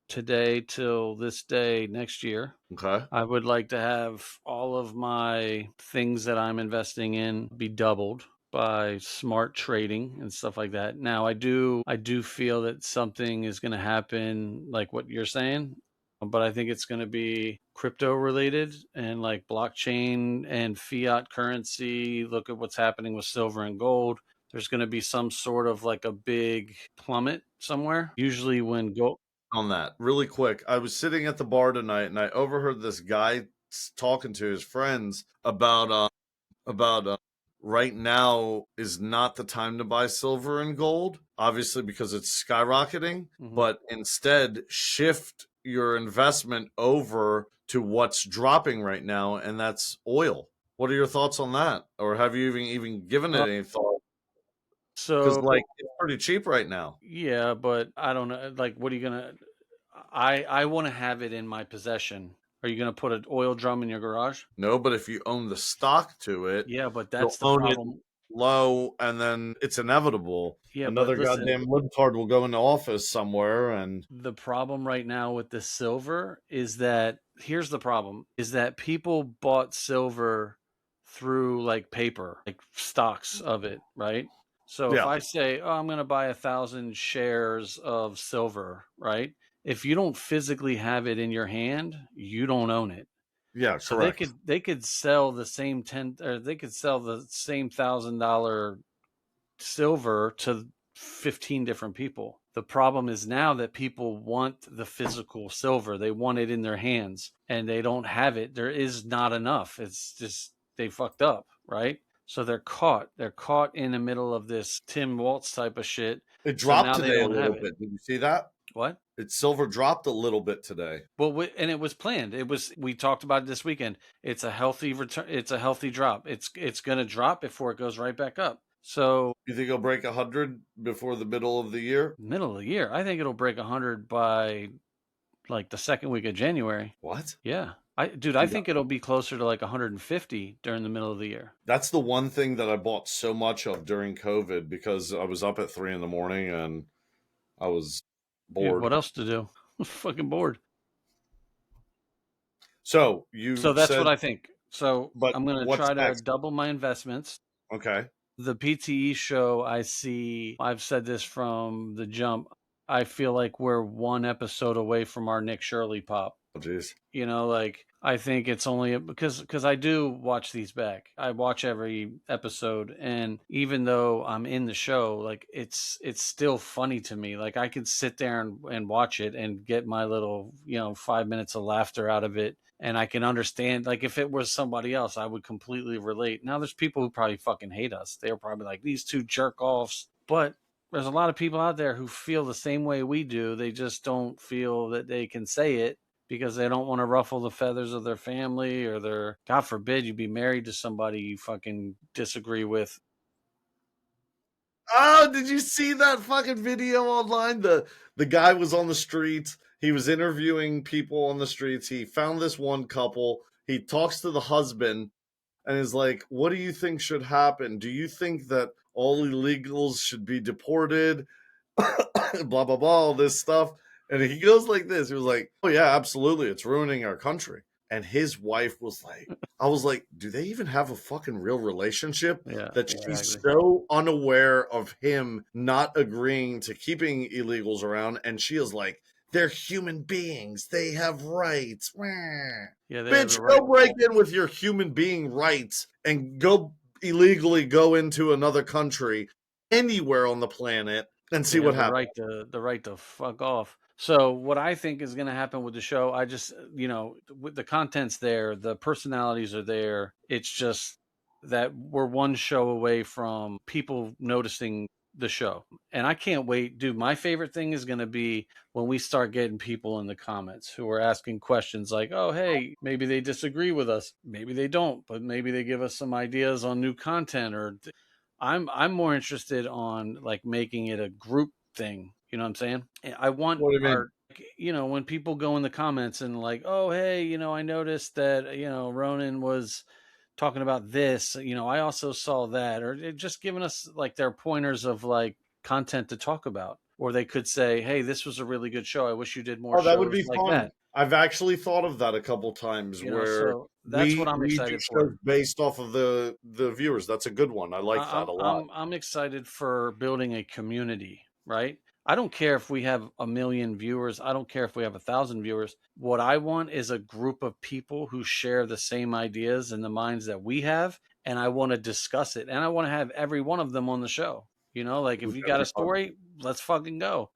today till this day next year. Okay. I would like to have all of my things that I'm investing in be doubled by smart trading and stuff like that. Now, I do feel that something is going to happen like what you're saying, but I think it's going to be crypto related and like blockchain and fiat currency. Look at what's happening with silver and gold. There's going to be some sort of like a big plummet somewhere. Usually when gold... On that, really quick, I was sitting at the bar tonight and I overheard this guy talking to his friends about right now is not the time to buy silver and gold, obviously because it's skyrocketing, but instead shift your investment over to what's dropping right now, and that's oil. What are your thoughts on that? Or have you even given it any thought? Because it's pretty cheap right now. Yeah, but I don't know. What are you gonna? I want to have it in my possession. Are you gonna put an oil drum in your garage? No, but if you own the stock to it, yeah, but that's the problem. Low, and then it's inevitable. Yeah, another goddamn libtard will go into office somewhere, and the problem right now with the silver is that here's the problem: is that people bought silver through like paper, like stocks of it, right? So if I say, oh, I'm going to buy 1,000 shares of silver, right? If you don't physically have it in your hand, you don't own it. Yeah, So correct. they could sell the same $1,000 silver to 15 different people. The problem is now that people want the physical silver. They want it in their hands and they don't have it. There is not enough. It's just they fucked up, right? So they're caught. They're caught in the middle of this Tim Walz type of shit. It So dropped now they today a don't little have it. bit. Did you see that? What? Its silver dropped a little bit today. Well, and it was planned. We talked about it this weekend. It's a healthy return. It's a healthy drop. It's going to drop before it goes right back up. So You think it'll break 100 before the middle of the year? middle of the year, I think it'll break 100 by like the second week of January. What? Yeah. I think it'll be closer to like 150 during the middle of the year. That's the one thing that I bought so much of during COVID because I was up at 3 a.m. and I was bored. Dude, what else to do? I'm fucking bored. So that's what I think. So but I'm going to what's try to next? double my investments. Okay. The PTE show, I've said this from the jump. I feel like we're one episode away from our Nick Shirley pop. Oh, jeez. You know, like I think it's only because I do watch these back. I watch every episode, and even though I'm in the show, like it's still funny to me. Like I could sit there and watch it and get my little 5 minutes of laughter out of it. And I can understand, like, if it was somebody else, I would completely relate. Now, there's people who probably fucking hate us. They're probably like, these two jerk offs. But there's a lot of people out there who feel the same way we do. They just don't feel that they can say it because they don't want to ruffle the feathers of their family or their, God forbid, you be married to somebody you fucking disagree with. Oh, did you see that fucking video online? The guy was on the streets. He was interviewing people on the streets. He found this one couple. He talks to the husband and is like, what do you think should happen? Do you think that all illegals should be deported? Blah, blah, blah, all this stuff. And he goes like this. He was like, oh, yeah, absolutely. It's ruining our country. And his wife was like, I was like, do they even have a fucking real relationship? Yeah, that exactly. she's so unaware of him not agreeing to keeping illegals around. And she is like, they're human beings. They have rights. Yeah, Bitch, go break in with your human being rights and go illegally go into another country anywhere on the planet and see what happens. The right to fuck off. So what I think is going to happen with the show, I just, with the content's there, the personalities are there. It's just that we're one show away from people noticing the show. And I can't wait. Dude, my favorite thing is going to be when we start getting people in the comments who are asking questions like, oh, hey, maybe they disagree with us. Maybe they don't, but maybe they give us some ideas on new content. Or I'm more interested on like making it a group thing. You know what I'm saying? I want when people go in the comments and like, oh, hey, I noticed that, Ronan was talking about this, I also saw that, or just giving us like their pointers of like content to talk about. Or they could say, hey, this was a really good show. I wish you did more shows that would be like fun. that. I've actually thought of that a couple times So that's what I'm excited for. Based off of the viewers. That's a good one. I like that a lot. I'm excited for building a community, right? I don't care if we have 1 million viewers. I don't care if we have 1,000 viewers. What I want is a group of people who share the same ideas and the minds that we have. And I want to discuss it. And I want to have every one of them on the show. Like if you got a story, let's fucking go.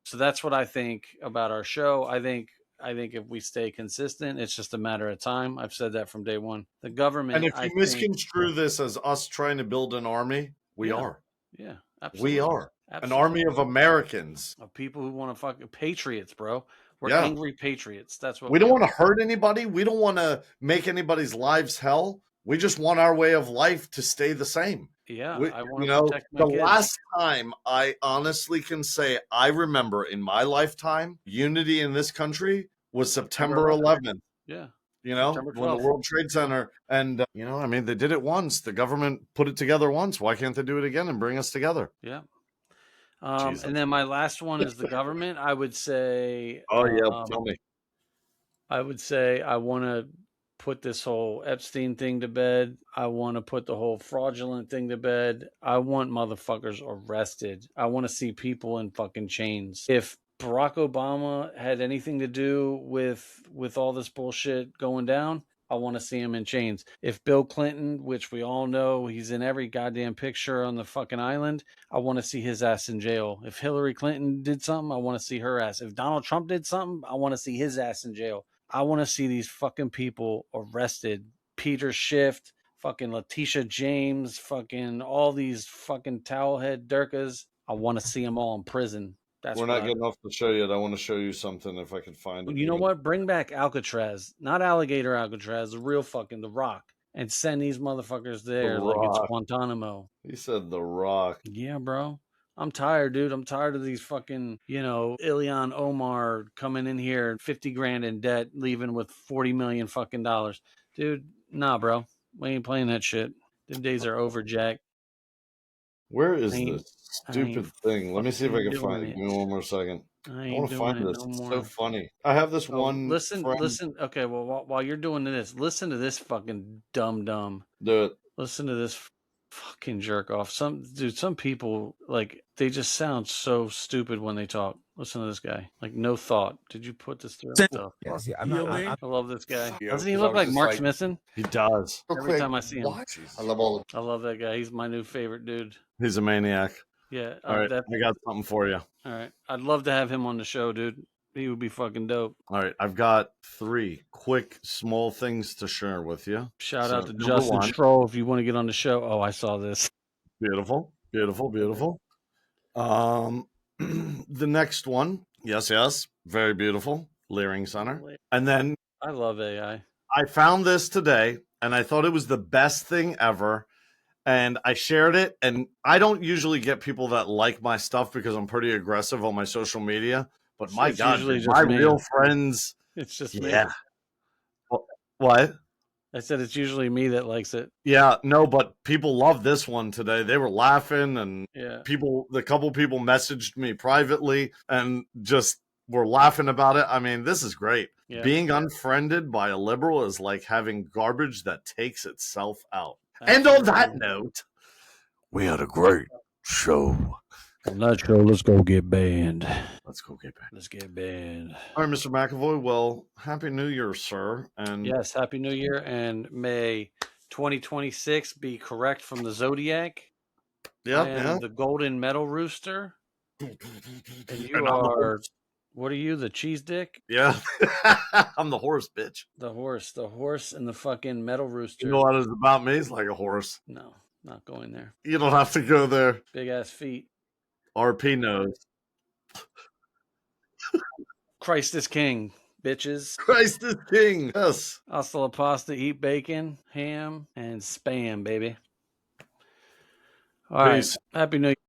So that's what I think about our show. I think if we stay consistent, it's just a matter of time. I've said that from day one. The government. And if you misconstrue this as us trying to build an army, we are. Yeah, absolutely. We are. Absolutely. An army of Americans. Of people who want to fucking patriots, bro. We're angry patriots. That's what we don't want to hurt anybody. We don't want to make anybody's lives hell. We just want our way of life to stay the same. Yeah, I want to protect my kids. Last time I honestly can say I remember in my lifetime, unity in this country was September 11th. Yeah. When the World Trade Center, and they did it once. The government put it together once. Why can't they do it again and bring us together? Yeah. And then my last one is the government. I would say. Oh yeah, tell me. I would say I want to put this whole Epstein thing to bed. I want to put the whole fraudulent thing to bed. I want motherfuckers arrested. I want to see people in fucking chains. If Barack Obama had anything to do with all this bullshit going down, I want to see him in chains. If Bill Clinton, which we all know he's in every goddamn picture on the fucking island, I want to see his ass in jail. If Hillary Clinton did something, I want to see her ass. If Donald Trump did something, I want to see his ass in jail. I want to see these fucking people arrested. Peter Schiff, fucking Letitia James, fucking all these fucking towelhead Durkas. I want to see them all in prison. We're not getting off the show yet. I want to show you something if I can find it. You know what? Bring back Alcatraz, not alligator Alcatraz, the real fucking The Rock, and send these motherfuckers there like it's Guantanamo. He said The Rock. Yeah, bro. I'm tired, dude. I'm tired of these fucking, Ilhan Omar coming in here, 50 grand in debt, leaving with 40 million fucking dollars. Dude, nah, bro. We ain't playing that shit. Them days are over, Jack. Where is this stupid thing? Let me see if I can find it. Give me one more second. I want to find this. It's so funny. I have this one. Listen. Okay, well, while you're doing this, listen to this fucking dumb. Do it. Listen to this fucking jerk off. Some people, like, they just sound so stupid when they talk. Listen to this guy. Like, no thought. Did you put this through? Yes, yeah, I love this guy. Doesn't he look like Mark Smithson? He does. Every time I see him. I love that guy. He's my new favorite dude. He's a maniac. Yeah. All right. I got something for you. All right. I'd love to have him on the show, dude. He would be fucking dope. All right. I've got 3 quick, small things to share with you. Shout out to Justin Stroll if you want to get on the show. Oh, I saw this. Beautiful. The next one. Yes. Very beautiful. Learing Center. And then I love AI. I found this today and I thought it was the best thing ever. And I shared it, and I don't usually get people that like my stuff because I'm pretty aggressive on my social media. But my God, my real friends. It's just me. Yeah. What? I said it's usually me that likes it. Yeah, no, but people love this one today. They were laughing, and the couple people messaged me privately and just were laughing about it. I mean, this is great. Yeah. Being unfriended by a liberal is like having garbage that takes itself out. And on that note, we had a great show. On that show, let's go get banned. Let's get banned. All right, Mr. McAvoy. Well, Happy New Year, sir. And yes, Happy New Year, and may 2026 be correct from the Zodiac. Yeah. The Golden Metal Rooster. And you are. What are you, the cheese dick? Yeah. I'm the horse, bitch. The horse and the fucking metal rooster. You know what it's about me? It's like a horse. No, not going there. You don't have to go there. Big ass feet. RP knows. Christ is king, bitches. Christ is king. Yes. Hasta la pasta, eat bacon, ham, and spam, baby. All right. Happy New Year.